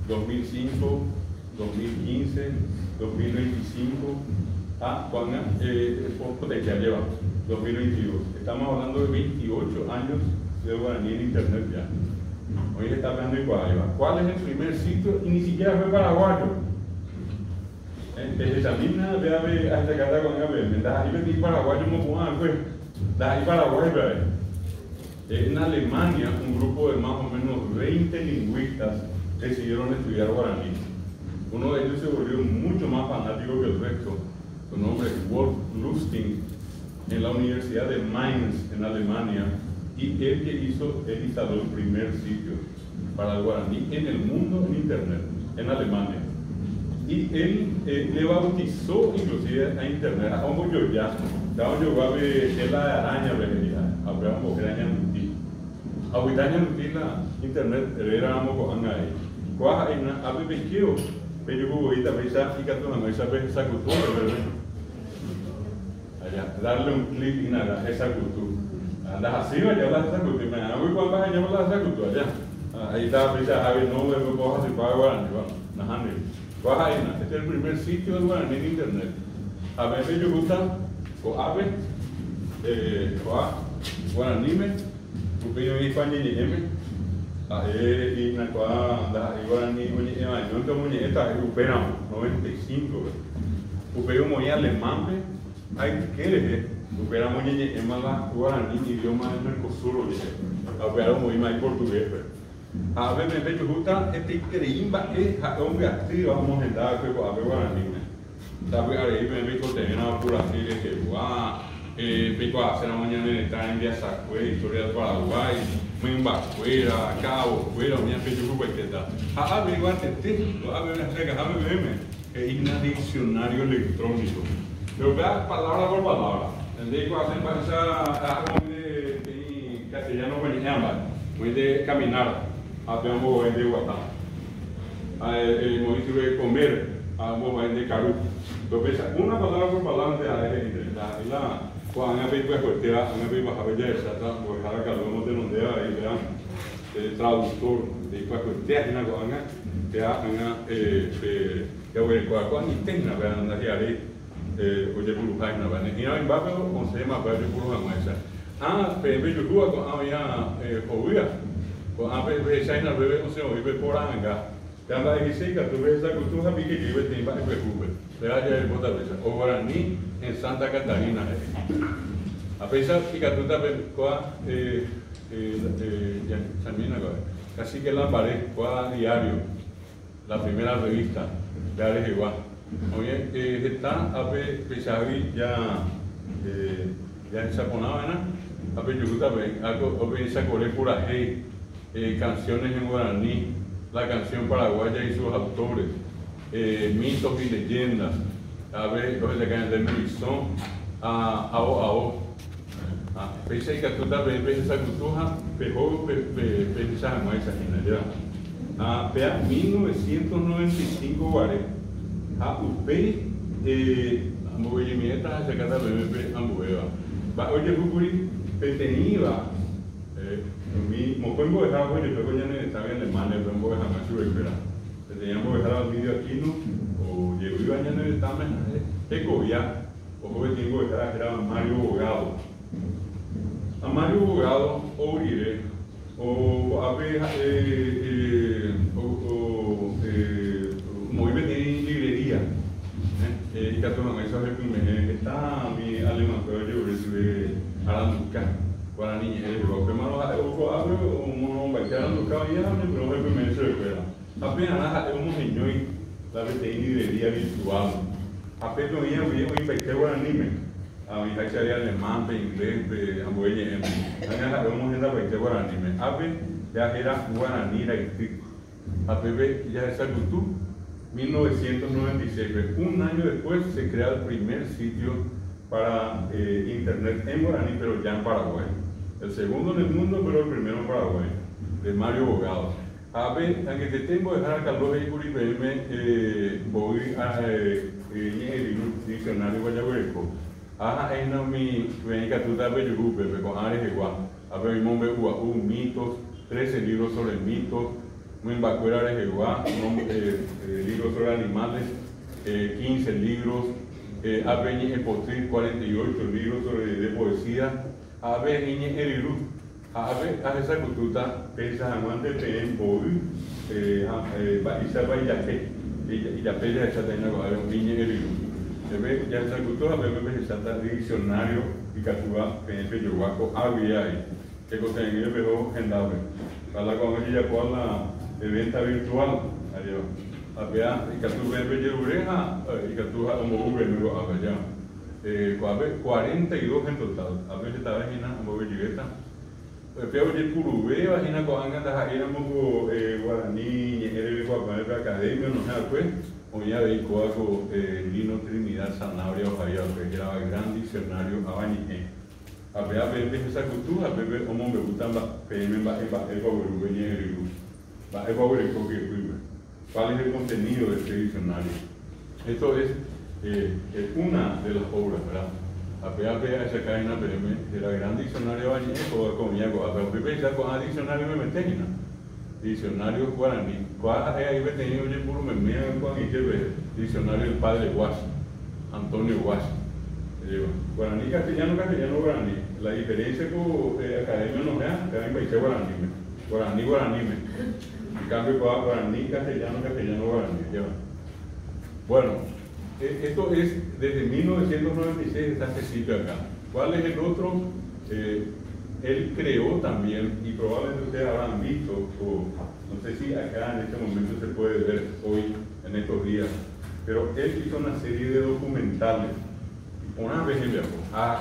2005, 2015, 2025, cuando potencial lleva 2022. Estamos hablando de 28 años de guaraní en Internet ya. Hoy está hablando de ¿cuál es el primer sitio? Y ni siquiera fue paraguayo. Desde esa misma de hasta cada con ahí vendí paraguayo, ahí Paraguay, en Alemania, un grupo de más o menos 20 lingüistas decidieron estudiar guaraní. Uno de ellos se volvió mucho más fanático que el resto. Su nombre es Wolf Lustig, en la Universidad de Mainz, en Alemania. Y él instaló el primer sitio para el guaraní en el mundo en Internet, en Alemania. Y él le bautizó inclusive a Internet, a como yo ya va a ver la araña, habrá un araña nuti. Ahorita la Internet era un poco ahí. Cuaja en una ave pesqueo, pero yo voy a pensar y que tú no sabes esa cultura, allá, darle un clic y nada, esa cultura. Andas así, vaya a hablar de esa cultura. Me hago igual vas a llamar a esa cultura, allá. Ahí está, pensar, a ver, no me puedo hacer para guaraní, este es el primer sitio de guaraní en Internet. A veces yo gusta, o ave, guaraní, porque yo en España y y na anda guaraní, yo entonces esta es Upera 95, Upera muy alemán, hay que Upera muy en mala guaraní, idioma del Mercosur, Upera muy más portugués. A ver, me veo justa, este increíble es hombre activo, vamos a entrar a ver guaraní. Sabe, ahí me veo que tenía pura así de que pico a hacer la mañana en estar en Viasacue, historia del Paraguay, muy en Bacuera, Cabo, Fuera, una pechuga que está. A ver, guante texto, a ver, es un diccionario electrónico. Pero vea palabra por palabra. El de que hacen para esa castellano con muy de caminar, muy de guatá. Muy de comer, muy de carú. Entonces, una palabra por palabra de la cuando hay pues cualquiera, hay baja belleza, pues ahora que hablamos de donde hay el traductor de cualquier una cosa que haga que voy a cuando tenga para andar ahí oye buruja na bane y ahora va pero con se llama para buruja más pero yo juego con había jovia con ave China bebé no sé o bebé por anga cada vez que tú ves esa cultura vi que vive tiene para jugar le haya el bota besa o guaraní en Santa Catarina a pesar que tú también casi que la pared diario la primera revista ya es igual oye está a pesar ya en Saponavana a ver yo también algo o piensa correr pura canciones en guaraní la canción paraguaya y sus autores mitos y leyendas a ver los que caen del Luisón a pese que tú también ves esa cultura, pero esa jamás esa generación. Pea 1995 guare. Upei ambueyimienta se cada bebé ambueva. Va oye Bukuri tenía mi moco dejaba oye pero ya no estaba en Alemania, pero moco jamás su espera. Teníamos dejar el vídeo aquí no o llegó iba ya no estaba ya o joven tengo dejar que era Mario Bogado. A Mario Bogado o Uribe o a ver muy bien en librería y que todo eso es que está mi alemán pero yo recibe a la nuca para niña lo que más o abre un bacano nuca y a mí pero es que me se espera apenas un niño y la vez en librería virtual apenas yo un anime a mi hija sería alemán, inglés, ambueñe, vamos en la país guaraní, ya era guaraní, a Pepe ya esa cultura, 1996, un año después se crea el primer sitio para internet en guaraní, pero ya en Paraguay, el segundo en el mundo, pero el primero en Paraguay, de Mario Bogado. A ver, aunque te tengo que dejar a Carlos Uribe, voy a el diccionario guayagueco. Es no mi venica tú sabes yo pero con Ares igual a ver mi nombre mitos 13 libros sobre mitos muy vacuera Ares igual libros sobre animales 15 libros a ver ni 48 libros sobre de poesía a ver ni Eriru a ver a esa cultura pesa amante de hoy esa vaya y ya pesa esa tenga a ver niña Eriru ya esa cultura bebe Santa diccionario y catúa PNP Yoguaco había que conseguir pero gendable para la comedia por la venta virtual adiós había y catúa bebe Yogureja y catúa como gobierno allá 42 en total a veces esta vagina como belleta pero de Curubé vagina con anga era como guaraní era guapanel academia no sé pues hoy ya veis algo Lino Trinidad Sanabria Ohio que era el gran diccionario Abañé a ver esa cultura a ver cómo me gustan las PM va cuál es el contenido de este diccionario esto es una de las obras verdad a ver esa cadena PM de la gran diccionario Abañé con ya con el diccionario memetejina diccionario guaraní. ¿Cuál es ahí tenido yo puro memea con diccionario del padre Guas, Antonio Guas? Guaraní, castellano, guaraní. La diferencia con academia no es que hay países guaraní. En cambio, guaraní, castellano, guaraní. Bueno, esto es desde 1996 está este sitio acá. ¿Cuál es el otro? Él creó también, y probablemente ustedes habrán visto, o no sé si acá en este momento se puede ver hoy, en estos días, pero él hizo una serie de documentales. Una vez en viajó,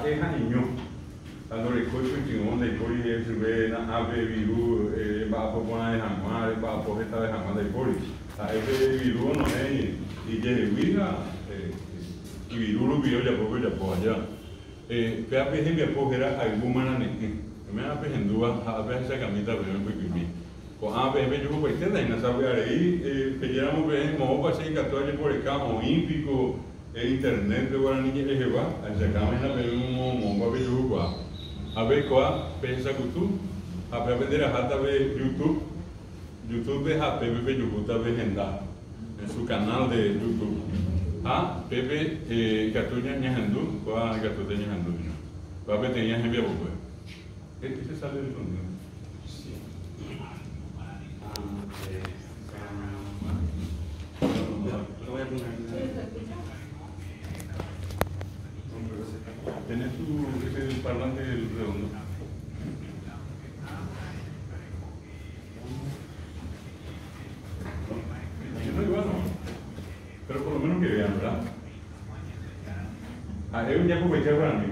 es año, cuando recuerdo chingón de Cori, se ve una ave virú, va a poner de jamar, va a poner esta de jamar de Cori. A ese virú no es, y Yehuida, y virú lo vio ya poco allá. Vea, por ejemplo, era algún mananeque. me apendua a esa camita de un piquimí. Con a ver yo voy a tener esa ahí que llevamos ver mo para ser católico por el campo olímpico internet de Guaraní de Jehová, esa camina ver un mo para yo a ver cuál pensa cutu, a ver aprender a hasta ver YouTube de Pepe Yucuta Vejenda en su canal de YouTube. Pepe Catuña Ñajandú, cuál Catuña Ñajandú. Papi tenía en vivo, pues. ¿Qué sale del fondo? Sí. Lo voy a poner. ¿Tienes ese parlante redondo? No igual, no. Pero por lo menos que vean, ¿verdad? Es un tiempo que eché para mí.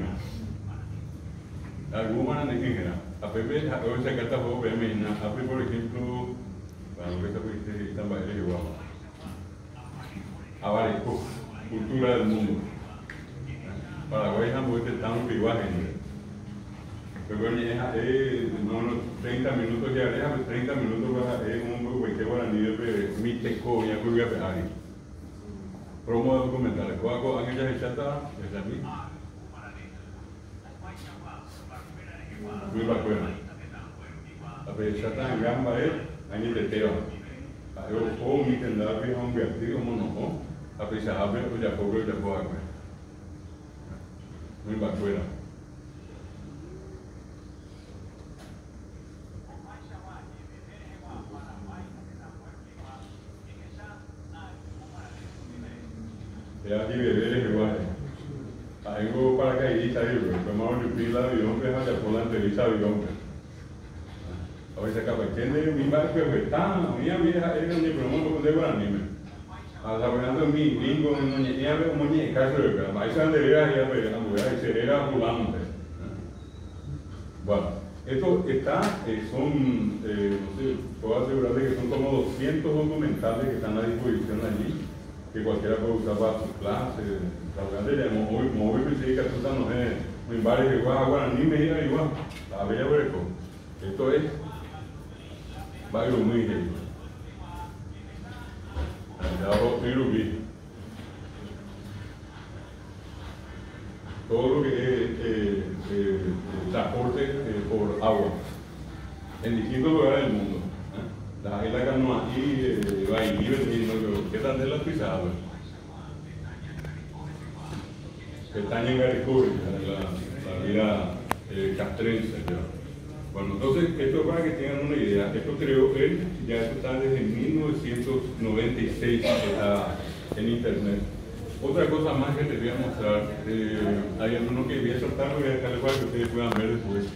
Algunas en general. A Pepe, a veces acá está poco, a Pepe, por ejemplo, para lo que está en Baile igual. A varias cultura del mundo. Paraguay es un tan igual. Pero es 30 minutos de areja, 30 minutos es un hueque guaraní de Miteco y a Cuba Peari. Promo documentales. ¿Cuándo han hecho esa chata? Es a mí. Muy bacana. A pesar de que gamba es año de teo. Yo puedo entender que es un vertido monojo. A pesar de que ya puedo muy bacana. Ya aquí beber igual. Tengo paracaidista ahí, pero tomamos el pila de avión, que es por la entrevista de avión. A veces acá, ¿entiendes? Mi barco es tan, mía vieja, es donde promuevo de Guaraní. A la verdad, mi bingo, ya veo muñeca, caso de acá. Ahí se han de ver ahí, ahí se era ambulante. Bueno, esto está, son, no sé, puedo asegurarle que son como 200 documentales que están a disposición allí, que cualquiera puede usar para sus clases. La verdad es que móvil pensé que tú no es en bares igual a Guaraní, me iba igual, a Bella Breco. Esto es barrio muy genial. Allá Irubí. Todo lo que es transporte por agua en distintos lugares del mundo. La isla Canoaí, Bailí, ¿qué tal de las pisadas? Pestaña en Garicuri, la vida castrense. Bueno, entonces, esto es para que tengan una idea. Esto creó él, ya esto está desde 1996 está en internet. Otra cosa más que les voy a mostrar, hay alguno que voy a soltar, voy a dejarle para que ustedes puedan ver después.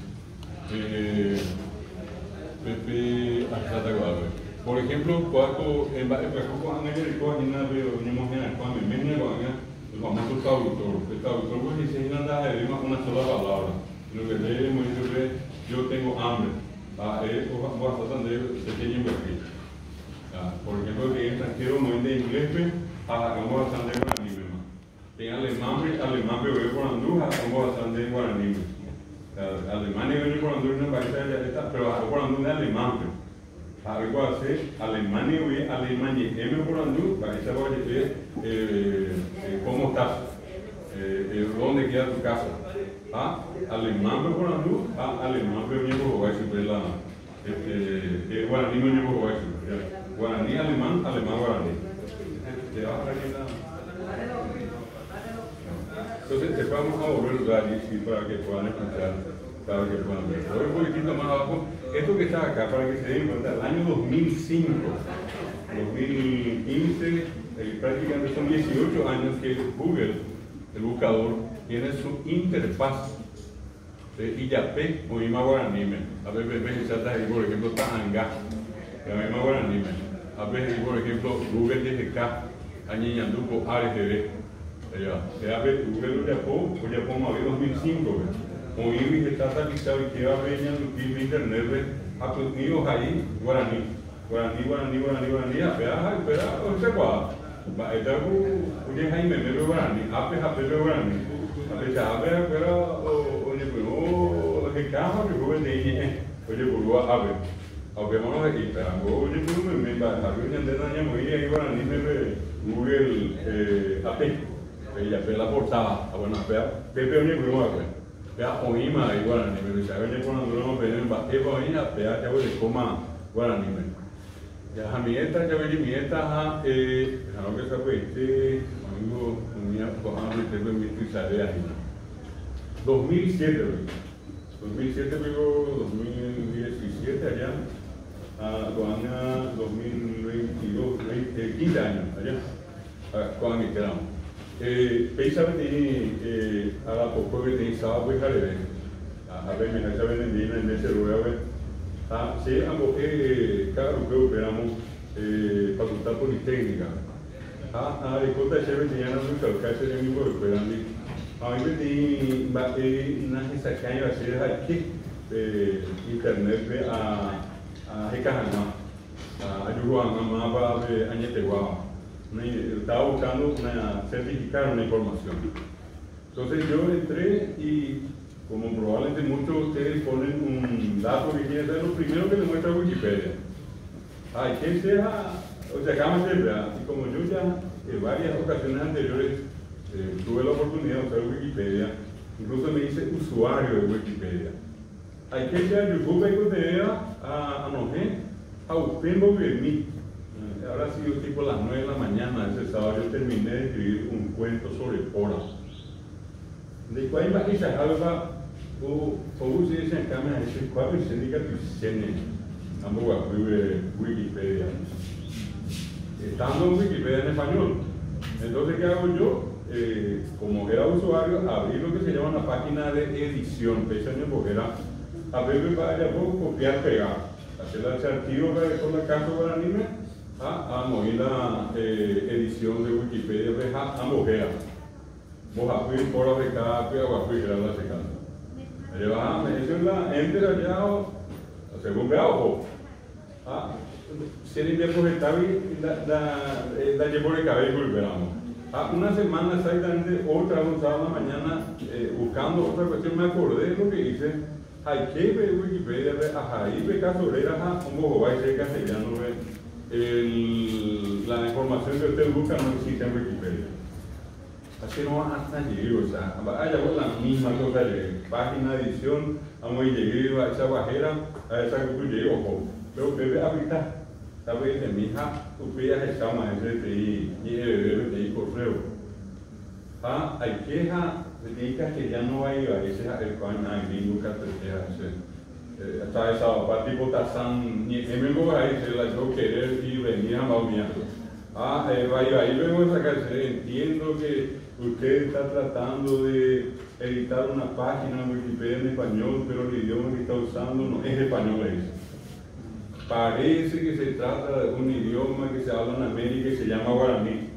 Pepe Arjataguabe. Por ejemplo, cuando en varios casos, cuando hay el famoso traductor. El traductor pues dice, no anda de una sola palabra. Lo que leemos es, yo tengo hambre. Se tiene invertir. Por ejemplo, que en extranjero no de inglés, hagamos bastante guaraní. En alemán veo por andúja, hagamos bastante guaraní. Alemania viene por andúja, no parece pero hago por andúja de alemán. Algo así, Alemania, M por andú, parece ¿cómo estás? ¿Dónde queda tu casa? Alemán por andú, alemán por andú, guaraní no llevo guaraní, alemán, guaraní. Entonces, después vamos a volver a allí para que puedan escuchar, para que puedan ver. Ahora un poquitito más abajo, esto que está acá, para que se den cuenta, el año 2005, 2015, prácticamente son 18 años que Google, el buscador, tiene su interfaz de Iyapé o Ima Guaraní. A veces ahí, por ejemplo, Tahangá, la misma Guaraní. A veces, por ejemplo, Google DGK, Añeñanduco, ARGB. Google Japón, más de 2005. Como Ibi está actualizado y que va a ver en internet, a tus niños ahí, Guaraní, espera, observa. Esta es Jaime, me veo Guaraní, Guaraní. A pesar de que de caja, que fue de oye, por a ver, aunque vamos a ir, pero oye, me va a ver de daño muy bien, y bueno, ni me Google AP, ella ve la portada, bueno, Pepe oye, pero a ver, vea, oíma, y bueno, ni me sabe, ni cuando no me ven, va, Eva, oíma, vea, ya voy a coma, bueno, ni me. Ya, a mi esta, ya vi mi esta, no que se fue, amigo, unía, cojamos, y tengo en mi trisarea, 2007, 2007 pegó 2017 allá, a 2022, 15 años allá, con mi quedamos. Pensaba que a la poco que tenía sábado pues a ver, me hace venir en ese lugar, sí, ambos claro que operamos facultad politécnica. De conta de ser venía no me calcase de mi por operando. A mí me di una sacaña así de aquí internet a Hecajana, a Yuhuana, Mapa de Añeteguaba. Estaba buscando certificar una información. Entonces yo entré y, como probablemente muchos de ustedes ponen un dato que quieren saber, lo primero que les muestra Wikipedia. ¿Quién sea? O sea, acá más siempre, y como yo ya en varias ocasiones anteriores tuve la oportunidad de usar Wikipedia, incluso me hice usuario de Wikipedia. Hay que ser YouTube a Nojé, a Upembo y mí. Ahora sí, tipo las 9 de la mañana, ese sábado, yo terminé de escribir un cuento sobre Pora. De cuál va a ser algo, o se dice acá, me dice, ¿cuál es el indica tu cene? Ambos a Wikipedia. Estando en Wikipedia en español. Entonces, ¿qué hago yo? Como era usuario, abrí lo que se llama una página de edición, pese a mi bojera, a ver para allá puedo copiar, pegar, hacer ese archivo con la casa para anime, a mover la edición de Wikipedia, a bojera. Vos a fui por la becada, o a fui a la secando. Allá va, me dice la enter allá, según vea, ojo. Si el invierno pues está bien, la llevo de cabello y verano. Una semana exactamente, otra un sábado en la mañana, buscando otra cuestión, me acordé de lo que hice. Hay que ver Wikipedia, ahí ve casorera, como va a ser castellano, la información que usted busca no existe en Wikipedia. Así no van hasta llegar, o sea, allá por la misma cosa, página de edición, vamos a llegar a esa bajera, a esa que tú llegas, ojo. Pero bebé ahorita, sabes de mi hija, tú pidas el cama ese TI, y el bebé TI correo. Hay queja, de castellano ahí, a veces el pan, gringo, castellano, hasta esa parte tipo tazán, ni me voy a decir la yo querer y venir a maumiando. Ahí vengo a sacarse, entiendo que usted está tratando de editar una página en Wikipedia en español, pero el idioma que está usando no es español, parece que se trata de un idioma que se habla en América y se llama guaraní.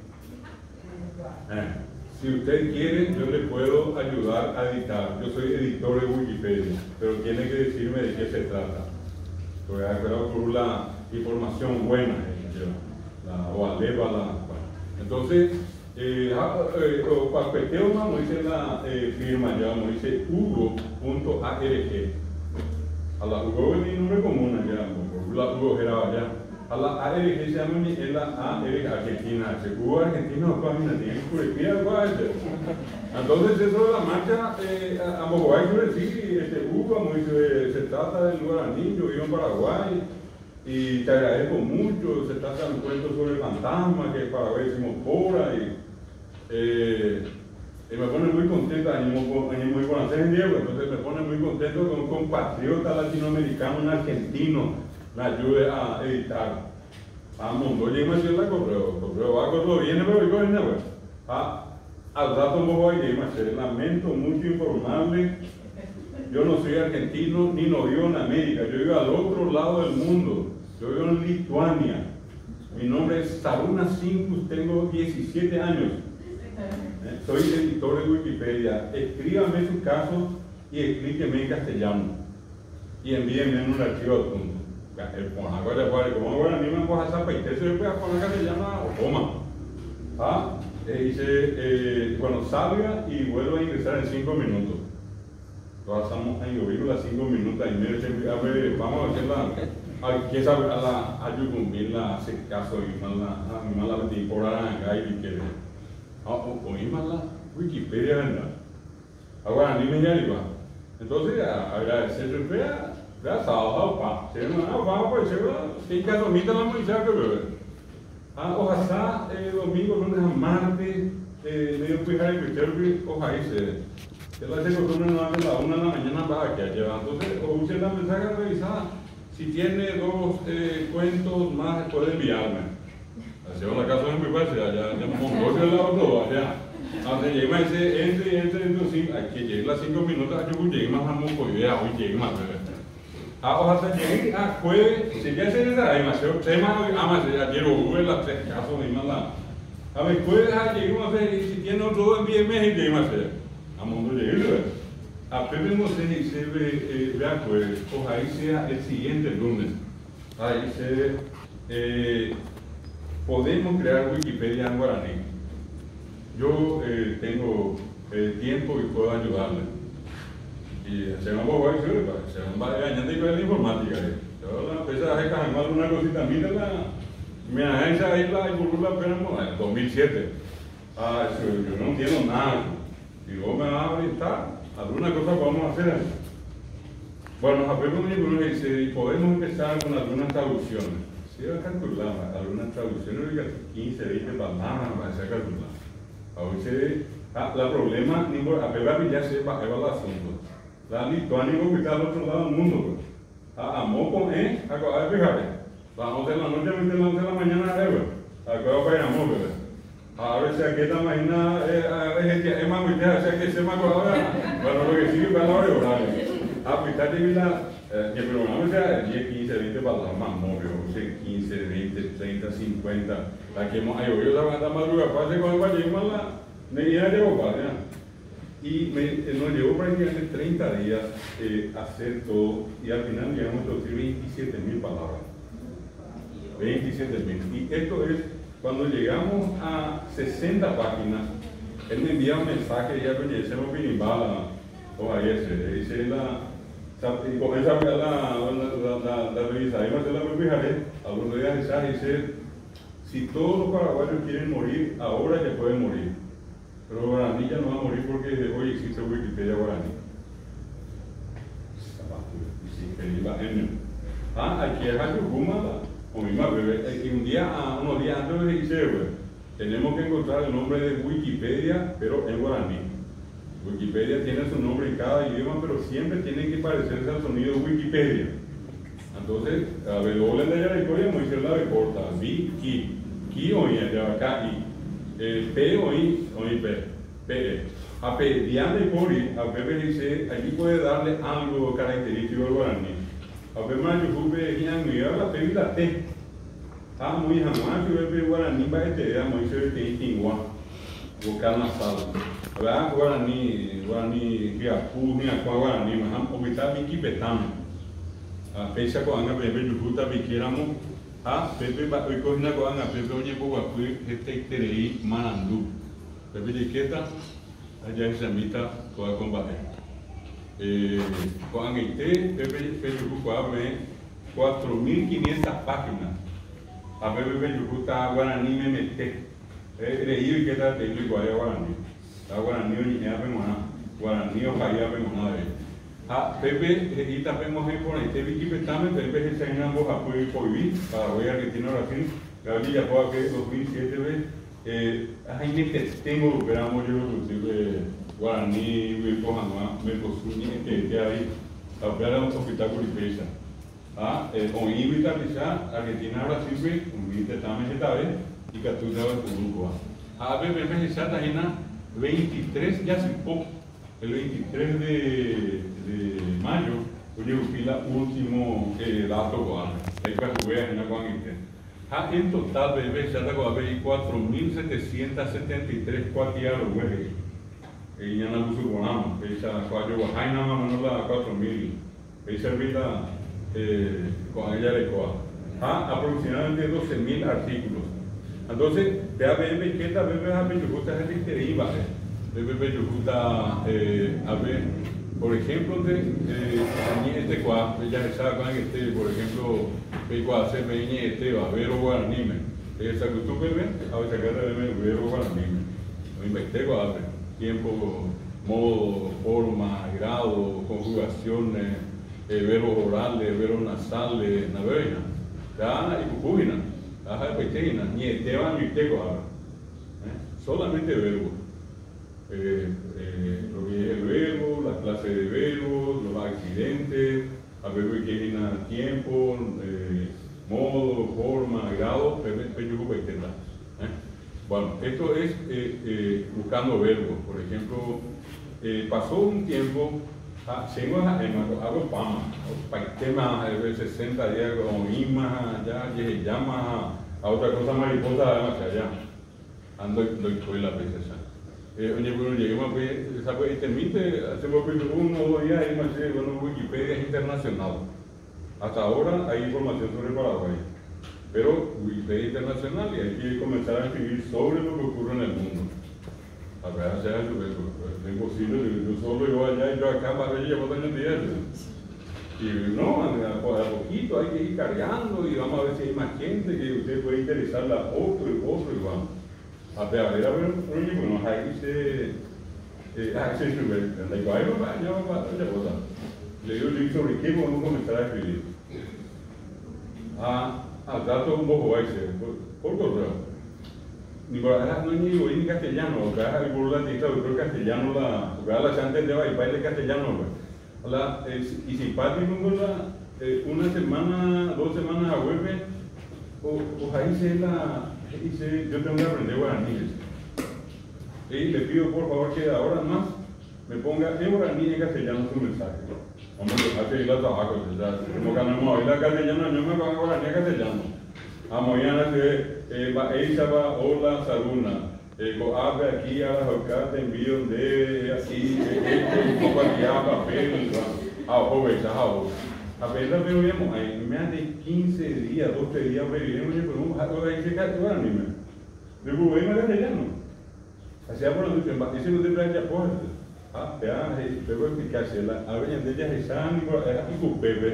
Si usted quiere, yo le puedo ayudar a editar. Yo soy editor de Wikipedia, pero tiene que decirme de qué se trata. Porque espero por la información buena, o aleva, bueno. Entonces, Paspeteo, no dice la firma ya, no dice Hugo.arg. A la Hugo es mi nombre común allá, la Hugo era allá. A la ARG se llama es la ARG Argentina. Se Hugo Argentina o página tiene curiosidad, entonces eso de la marcha, a Moguay sí, Hugo, como dice, se trata del guaraní, yo vivo en Paraguay. Y te agradezco mucho, se trata de un cuento sobre el fantasma, que en Paraguay decimos Pora, y me pone muy contento, muy conocer en Diego, entonces me pone muy contento que un compatriota latinoamericano, un argentino, me ayude a editar. Montoya me dio la correo va, correo viene, pero digo, al rato me voy a ir, lamento mucho informarle, yo no soy argentino ni no vivo en América, yo vivo al otro lado del mundo, yo vivo en Lituania. Mi nombre es Saruna Sinkus, tengo 17 años. Soy editor de Wikipedia. Escríbame su caso y explíqueme en castellano. Y envíenme en un archivo adjunto. Como bueno, a mí me coja esa peite, se puede poner castellano o toma. Dice, bueno, salga y vuelva a ingresar en 5 minutos. pasamos a llover las 5 minutos y medio, a ver, vamos a hacer que sabe a la ayuda la hace caso y mala temporada acá y que oímos la Wikipedia, ¿verdad? Ahora ni me llama. Entonces, agradecer, vea, sábado, pa, se va, pues, se caso, mita la muchacha, ojalá, domingo, lunes a martes, medio fijar el criterio, ojalá, la costumbre no hace la 1 de la mañana para que lleva. Entonces, o use la mensaje revisada. Si tiene 2 cuentos más, puede enviarme. Así va la casa de mi padre, ya mongolia el lado todo, allá. Donde llega ese, que llegue las 5 minutos, yo llegué más a Moco, y ya hoy llegué más. Hasta llegué a jueves, si ya se le da, se llama, ayer hubo las 3 casos, ni más la. A ver, jueves, lleguemos a hacer, si tiene otro, envíeme y lleguemos a hacer. A mundo llegué, a Pepe no se ve, vea, pues, ojalá sea el siguiente lunes. Ahí podemos crear Wikipedia en guaraní. Yo tengo tiempo y puedo ayudarle. Y se me va a añadir con la informática. Yo la empecé a dejar una cosita, me agencia ahí la en 2007. Yo no entiendo nada. Y vos me vas a orientar, alguna cosa vamos a hacer. Bueno, a ver, dice, podemos empezar con algunas traducciones. Si va a calcular algunas traducciones, 15, 20 palabras, va a ser calcular. A veces, la problema, a ver, ya sepa, es el asunto. La lituánica que está al otro lado del mundo. A moco, a ver, fíjate. Las 11 de la noche, a las 11 de la mañana, a ver, para ir a mover. A ver si aquí esta máquina es más muy o sea que se me ahora, bueno, lo que sigue para la hora de horario. A pintar de vida, que programamos ya 10, 15, 20 palabras más móviles, 15, 20, 30, 50. Aquí hemos oído esa banda madrugada, pase con el valle, más la medida llegó para y nos llevó prácticamente 30 días hacer todo y al final llegamos a traducir 27.000 palabras. 27.000. Y esto es. Cuando llegamos a 60 páginas, él me envía un mensaje, ya conocemos Pinimbala, o ayer se dice y comienza a ver la revista, y Marcela me fijaré, algunos días mensaje dice, si todos los paraguayos quieren morir, ahora ya pueden morir, pero Guaraní ya no va a morir porque hoy existe Wikipedia Guaraní. Aquí es Ayucumala. O misma bebé, unos días antes de dice, tenemos que encontrar el nombre de Wikipedia, pero en guaraní. Wikipedia tiene su nombre en cada idioma, pero siempre tiene que parecerse al sonido Wikipedia. Entonces, a ver, doble de allá la historia, Moisés la recorta, ki oí, acá i, p oí, p. A pediante por i, a Pepe dice, aquí puede darle algo característico al guaraní. A ver, más yo fui a la Pepe la T. Muy jamás, yo veo guaraní para este, muy se ve tingua, vocal nasal. ¿Verdad? Guaraní, que apu, ni aqua guaraní, mas obvitar mi kipetame. A peça com a Pepe de Juta, biqueiramo, a Pepe vai correndo com a Pepe, onde eu vou fui, reteiterei, manandu. Pepe de queta, a gente samita com a combate. Com a Pepe de Juta, 4.500 páginas. A Pepe de Juta, Guaraní me mete. Leí que está técnico aí Guaraní. A Guaraní hoje é Guaraní o país a Pepe y también hemos por este Wikipedia, Pepe se enseña a apoyo Paraguay, Argentina, Brasil, Gabriel ya puedo que 2007 ahí tengo esperamos yo Guaraní, Mercosur, que ahí a ver un hospital por Ipecha. Con invitalizar Argentina, Brasil, un también esta vez y que tú sabes tu grupo. A Pepe se está ahí 23 ya sin poco. El 23 de mayo, yo fui la último dato con el que voy a con en total, bebé, ya tengo 4.773 cuartillas de huevos. Y ya no puso con ama, esa cuatro guajaina más menos la 4.000. Esa vida con ella de coa. Aproximadamente 12.000 artículos. Entonces, vea, bebé, que esta bebé a mí me gusta gente que iba. Bebé, yo gusta, a ver, Por ejemplo, este cuadro, ya se sabe por ejemplo, el cuadro se me va a ver o guaranime. Esa que tú ves, a veces acá te ver o guaranime. No inventé cuadro, tiempo, modo, forma, grado, conjugaciones, verbos orales, verbos nasales, navegna. Ya, y cucujina, ya, pequeña, ni esteban ni teco, solamente verbos. Lo que es el verbo, la clase de verbos, los accidentes, a verbos que tienen tiempo, modo, forma, grado, Bueno, esto es buscando verbos. Por ejemplo, pasó un tiempo, hago pama, tema 60 días con ima, ya, llama a otra cosa mariposa, además allá, ando y la princesa. Oye, bueno, lleguemos a ver, ¿sabes? Termite, hacemos 1 o 2 días, hay más de Wikipedia es internacional. Hasta ahora hay información sobre Paraguay, pero Wikipedia internacional y hay que comenzar a escribir sobre lo que ocurre en el mundo. A ver, sea es imposible, yo solo, yo allá y yo acá, para ver, llevo años días. Y no, a poquito hay que ir cargando y vamos a ver si hay más gente que usted puede interesarla a otro y vamos. A ver, bueno, ahí se sube, la igual, ya va otra cosa. Le digo sobre qué podemos comenzar a escribir. Dato un poco ahí, por correo. Ni por acá no ni en castellano, acá hay por la traductor castellano, la chante de baile castellano, y simpático, una semana, 2 semanas a vuelve, o ahí yo tengo que aprender guaraní. Y le pido por favor que ahora más me ponga en guaraní y en castellano su mensaje. Vamos a hacer la trabajo, como que no me voy a castellano, yo me pongo guaraní y castellano. Mañana ella va, hola, saluna. Abre aquí a la jocata, te envío de aquí, un poco aquí a papel, apenas me vemos, hay más de 15 días, 12 días, pero algo ahí se cae, bueno, ni me. De Rubén me castellano. Así por la noche, dice que te trae ya por. Pero explicarse, a ver, de ellas están y cupepe,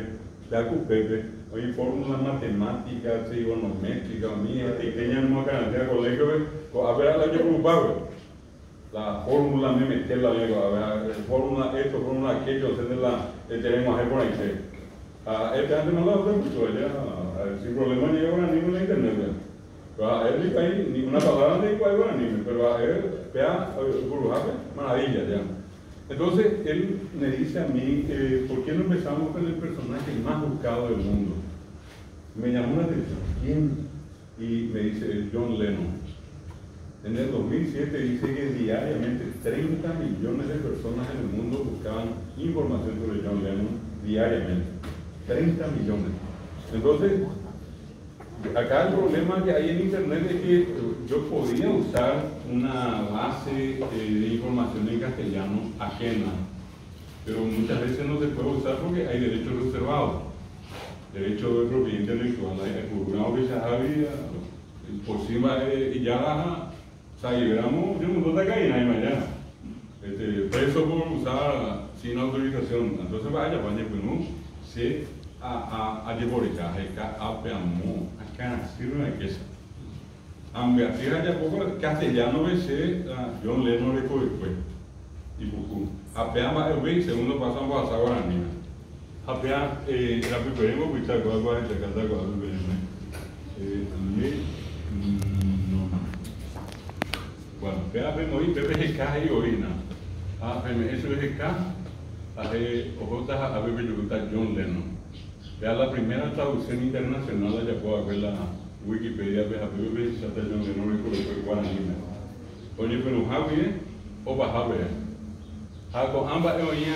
la cupepe, hoy fórmulas matemáticas, trigonométricas, pequeñas no canal colegio, a ver, la yo preocupado. La fórmula me metí la lengua, a ver, fórmula esto, fórmula aquello, tenemos ahí por ahí. Antes no la otra mucho, sin problema llega ahora ni en internet. A él ni hay ninguna palabra de igual guaraní, pero a él, maravilla ya. Entonces, él me dice a mí, ¿por qué no empezamos con el personaje más buscado del mundo? Me llamó la atención, ¿quién? Y me dice, John Lennon. En el 2007 dice que diariamente 30 millones de personas en el mundo buscaban información sobre John Lennon diariamente. 30 millones. Entonces, acá el problema que hay en internet es que yo podía usar una base de información en castellano ajena, pero muchas veces no se puede usar porque hay derechos reservados, derecho de propiedad intelectual, hay juzgado que se había, por encima ya liberamos de un montón de caídas y mañana, preso por usar sin autorización. Entonces vaya, pues no se a devorar, a peamo, a canasirme que es. Aunque así haya poco castellano veces, John Lennon le fue después. Y poco. A peama el veis, segundo pasamos a sabor a niña. A peam, la preparemos, pues está con algo de cantar con algo de bueno, vemos ahí, PPGK y orina. Eso es GK, ojotas a John Lennon. Vea la primera traducción internacional, ya puedo ver la Wikipedia, vea John Lennon y guaraní. Oye, pero Javier, o Bajabe. Con ambas oye,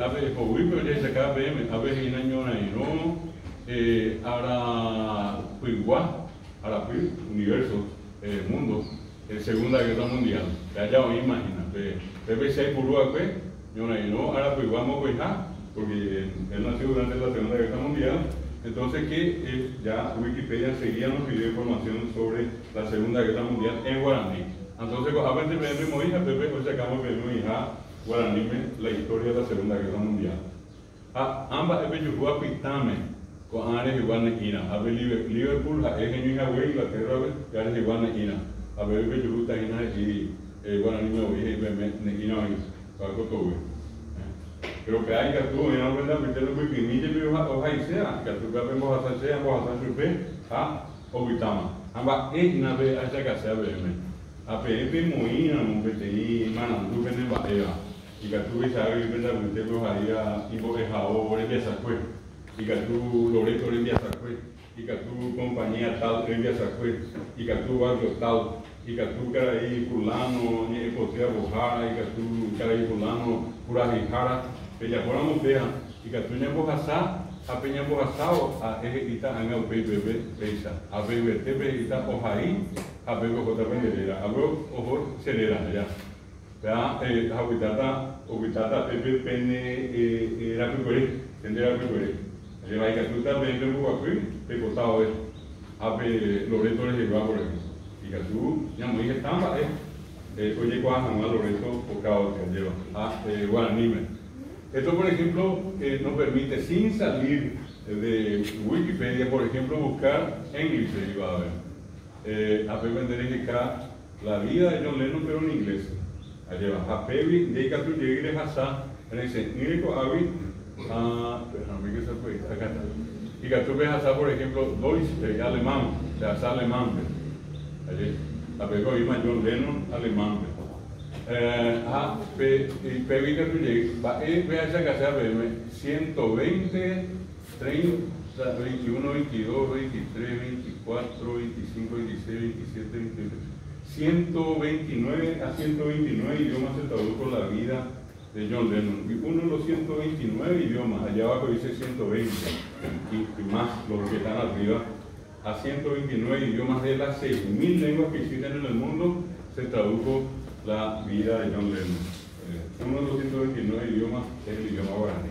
a ver, pero ya se acaba de ver, a ver, en año no, ahora, Puigua, ahora, universo, mundo. Segunda Guerra Mundial, ya os imaginan, BBC Purúa, no, ahora pues vamos a porque él nació durante la Segunda Guerra Mundial, entonces que ya Wikipedia seguía nos pidió información sobre la Segunda Guerra Mundial en guaraní. Entonces, a veces me hija, Pepe, pues sacamos mi hija, guaranime la historia de la Segunda Guerra Mundial. Ambas epeyuhua pitame con ares igual neina. A ver Liverpool, a ese niño de Inglaterra, que ares igual neina. A ver epeyuhua taina y guaranime oye neina algo todo. Pero que hay que tú, en la verdad, meterlo muy pinille, pero ojalá sea, que tú vemos a Sánchez, vamos a Sánchez, a Obitama. Ambas es una vez a esa casa de a PF Moina, un PTI, Manandú, Venezuela. Y que tú ves a ver, meterlos ahí a Ivo de Jao, Orevia Sacue. Y que tú, Loreto, Orevia Sacue. Y que tu compañía tal, Orevia Sacue. Y que tu barrio tal. Y que tú, Caraí, Fulano, Potea Bojara. Y que tú, Caraí, Fulano, Curajijara. Ella fuera mujer, y que tú no embojasás, a peña embojasado, a ejecita en el PPP, peisa, a BBT, ejecita ojaí, a BBJ pendelera, a BBJ celera, ya. Ya, habitata, Pepe, pene, era pipere, tendera pipere. Le va a ir que tú también en Bugacuí, pecotado es, a Loreto les lleva por aquí. Y que tú, ya muy estamba, oye, cuando Loreto, o cada que lleva, a Guaranime. Esto, por ejemplo, nos permite, sin salir de Wikipedia, por ejemplo, buscar en inglés, iba a ver. A vender en acá la vida de John Lennon, pero en inglés. Allá va. A Pevi, de que tú llegues a Sa, en ese Nírico Avi, que se fue, acá está. Y que tú ves a Sa, por ejemplo, Deutsch, alemán, o sea, Sa alemán. Allí. A Pevi, John Lennon, alemán. Pevi que tú llegues, ve a esa casa, 120, 30, 21, 22, 23, 24, 25, 26, 27, 28, 129 a 129 idiomas se tradujo la vida de John Lennon. Y uno de los 129 idiomas, allá abajo dice 120, y más los que están arriba, a 129 idiomas de las 6.000 lenguas que existen en el mundo, se tradujo la vida de John Lennon. Uno de los 129 idiomas es el idioma guaraní.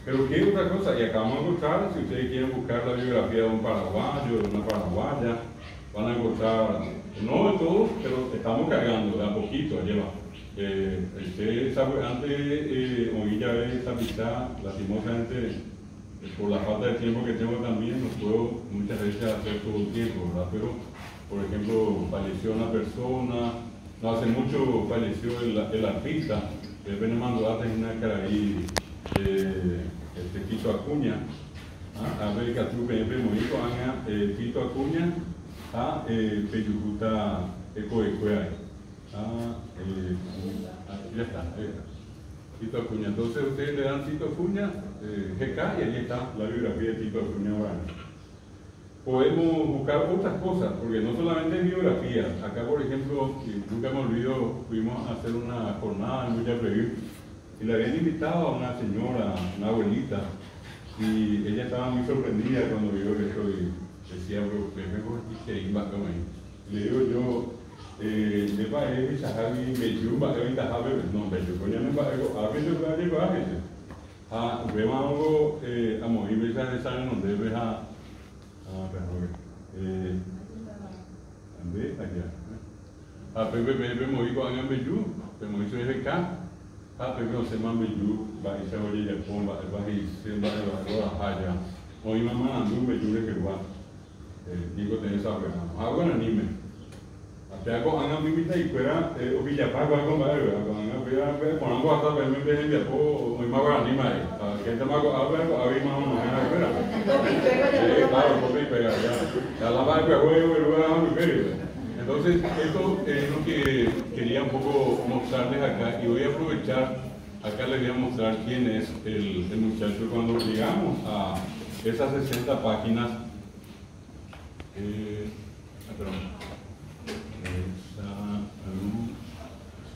Pero ¿qué otra cosa? Y acá vamos a encontrar, si ustedes quieren buscar la biografía de un paraguayo, de una paraguaya, van a encontrar, no de todos, pero estamos cargando de a poquito, lleva. Usted sabe, antes oía esa pizza, lastimosamente, por la falta de tiempo que tengo también, no puedo muchas veces hacer todo el tiempo, ¿verdad? Pero, por ejemplo, falleció una persona. No hace mucho falleció el artista, el Benemando en una caraí, Tito Acuña, a ver que tú me movido, Tito Acuña, a Peyujuta Ecoecuea, ya está, Tito Acuña. Entonces ustedes le dan Tito Acuña, GK, y ahí está la biografía de Tito Acuña ahora. Podemos buscar otras cosas, porque no solamente en biografías. Acá, por ejemplo, nunca me olvido, fuimos a hacer una jornada en Villapreville y le habían invitado a una señora, una abuelita, y ella estaba muy sorprendida cuando vio esto y decía, mejor que iba a comer. Le digo yo, de país, Sahabi, Beyu, Bajabi, Tajabe, no, Beyu, coño, no, a veces va a llevar, vemos algo, a morir, veces de sangre, donde ves a allá. A Pepe moví con el Beyu, pero moví su FK. A Pepe no se llama Beyu, va a irse a oye el pomba, va a irse a allá. Hoy mamá andó un Beyu de que va. Digo, tenés esa buena. Hago en anime. Hasta hago en anime y fuera, o Villapago, algo más, ponemos hasta verme en Villapago, muy más anime ahí. Que te mago, a ver, más o menos, claro, copia y pega, ya la marca juego y luego a mi feria. Entonces, esto es lo que quería un poco mostrarles acá y voy a aprovechar, acá les voy a mostrar quién es el muchacho. Cuando llegamos a esas 60 páginas,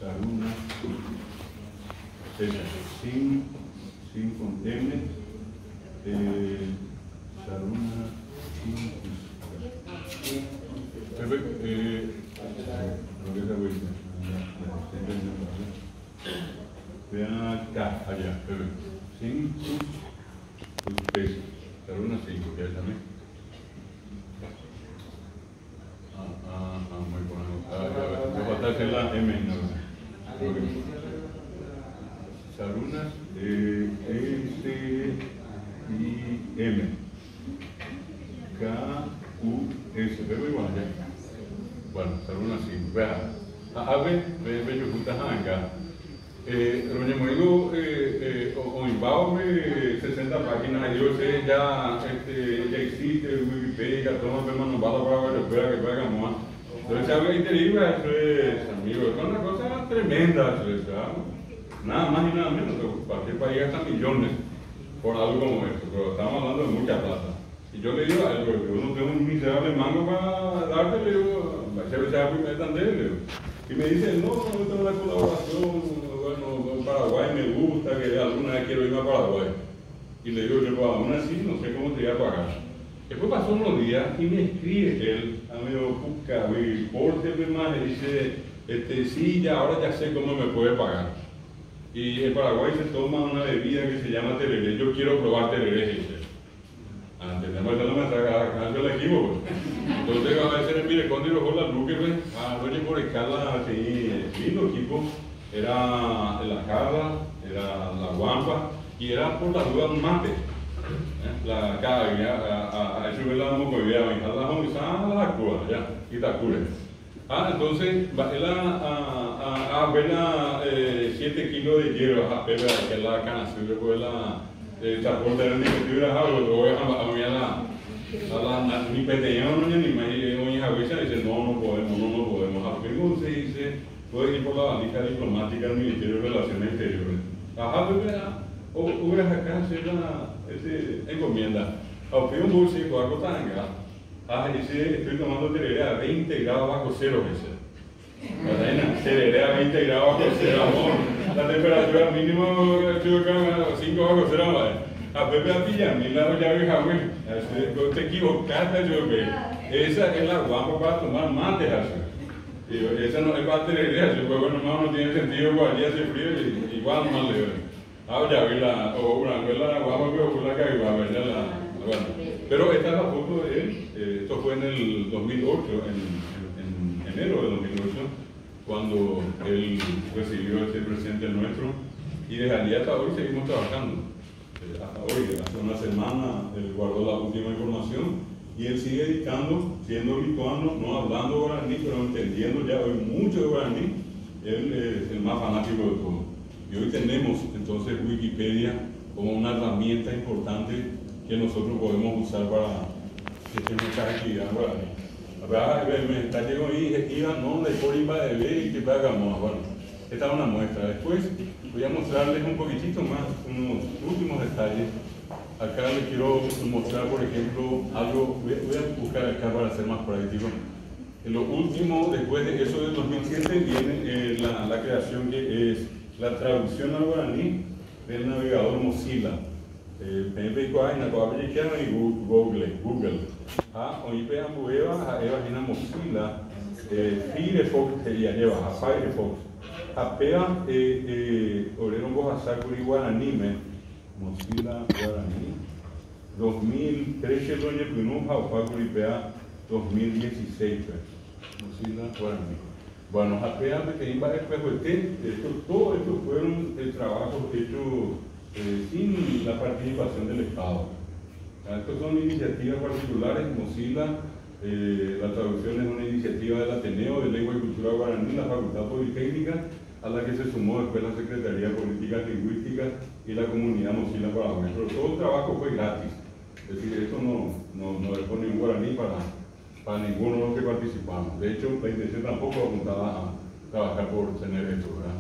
Saruna, sin con M, Saruna, vean acá, allá, sin sus pesos, Saruna 5, ya también. Muy bueno. Me falta hacer la M, ¿no? K-U-S, pero igual ya. Bueno, salud así. Vea, a ver, yo juntas acá. Doña Moelo, o invado 60 páginas, yo sé ya, ya existe Wikipedia, toma mano bala para espera que paga más. Entonces algo increíble, eso es, amigo, es una cosa tremenda, eso es, nada más y nada menos, cualquier país gasta millones por algo como esto, pero estamos hablando de mucha plata. Y yo le digo a él, porque uno tiene un miserable mango para darte, le digo, se ve a primer tandem, le digo. Y me dice, no, no tengo la colaboración. Bueno, Paraguay me gusta, que alguna vez quiero irme a Paraguay. Y le digo, yo aún así no sé cómo te voy a pagar. Después pasó unos días y me escribe él, amigo Puca, por más, y dice, sí, ya, ahora ya sé cómo me puede pagar. Y en Paraguay se toma una bebida que se llama tereré, yo quiero probar tereré, dice. Entendemos, eso no me saca, yo le equivoco. Entonces, a veces, mire, cuando yo con la Luque, oye, por escala, así, lindo equipo. Era la Carla, era la Guampa y era por las dudas mate. La Carla, a eso la vamos a ver, a la Homizana, la Cura, ya, y la Cura. Entonces, él a ver 7 kilos de hierro, a ver que la canción, después la transporte de la algo, a la ni peteñón, ni más, y a veces dice, no podemos, al fin se dice, puede ir por la valija diplomática del Ministerio de Relaciones Exteriores. Ajá, o hubieras acá hacer la encomienda. A un bolso y cuatro tanga. Dice, estoy tomando tereré a 20 grados bajo cero, dice. Tereré a 20 grados bajo cero, amor. La temperatura mínima, 5 bajo cero, a Pepe a Villamil, ya vieja, güey. Te equivocaste, yo ve. Esa es la guapa para tomar mate, así. Esa no es para tener idea, si bueno, no tiene sentido, allí hace frío y igual más leve. Ya vi o una guapa, pero fue la que iba a ver bueno. Pero esta es la foto de él, esto fue en el 2008, en enero del 2008, cuando él recibió a este presidente nuestro, y desde allí hasta hoy seguimos trabajando. Hasta hoy, hace una semana, él guardó la última información. Y él sigue dedicando, siendo lituano, no hablando guaraní, pero entendiendo ya hoy mucho de guaraní, él es el más fanático de todo. Y hoy tenemos entonces Wikipedia como una herramienta importante que nosotros podemos usar para hacer muchas actividades en guaraní. Me está llegando ahí, iba, no, de por iba de ver y que pagamos. Bueno, esta es una muestra. Después voy a mostrarles un poquitito más, unos últimos detalles. Acá les quiero mostrar, por ejemplo, algo, voy a buscar acá para ser más práctico. Lo último, después de eso del 2007, viene la creación que es la traducción al guaraní del navegador Mozilla. Y Google. Hoy veamos Eva Mozilla, Firefox, sería lleva a Firefox. Apea, Orero Bojasakuri Guaraní, Mozilla Guaraní 2013, doña Pinuja o Facuripea 2016. Mozilla Guaraní. Bueno, apea que iba después todo esto fueron trabajos hechos sin la participación del Estado. Estas son iniciativas particulares. Mozilla, la traducción es una iniciativa del Ateneo de Lengua y Cultura Guaraní, la Facultad Politécnica, a la que se sumó después la Secretaría de Políticas Lingüísticas y la comunidad Mozilla Paraguay. Pero todo el trabajo fue gratis. Es decir, esto no le pone un guaraní para ninguno de los que participamos. De hecho, la intención tampoco apuntaba a trabajar por tener esto, ¿verdad?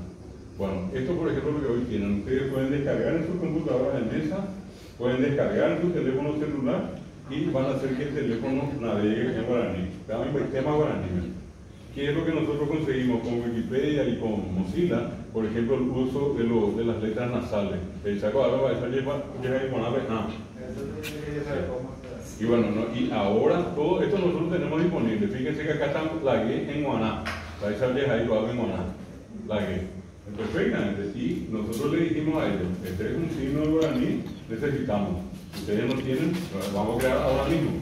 Bueno, esto por ejemplo lo que hoy tienen. Ustedes pueden descargar en sus computadoras de mesa, pueden descargar en su teléfono celular y van a hacer que el teléfono navegue en guaraní. Vean el tema guaraní. ¿Qué es lo que nosotros conseguimos con Wikipedia y con Mozilla? Por ejemplo, el uso de las letras nasales. Y bueno, y ahora todo esto nosotros tenemos disponible. Fíjense que acá está la guía en guaná. Ahí ahí lo hago en guaná. La guía. Perfectamente. Y nosotros le dijimos a ellos, este es un signo de guaraní, necesitamos. Ustedes no tienen, vamos a crear ahora mismo.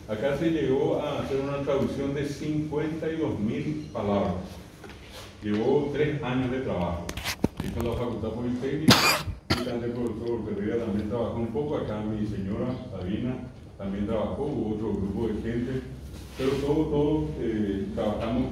Acá se llegó a hacer una traducción de 52.000 palabras. Llevó 3 años de trabajo. Y con la Facultad Politécnica y Tante Profesor Ferreira también trabajó un poco, acá mi señora Sabina también trabajó, hubo otro grupo de gente, pero todos trabajamos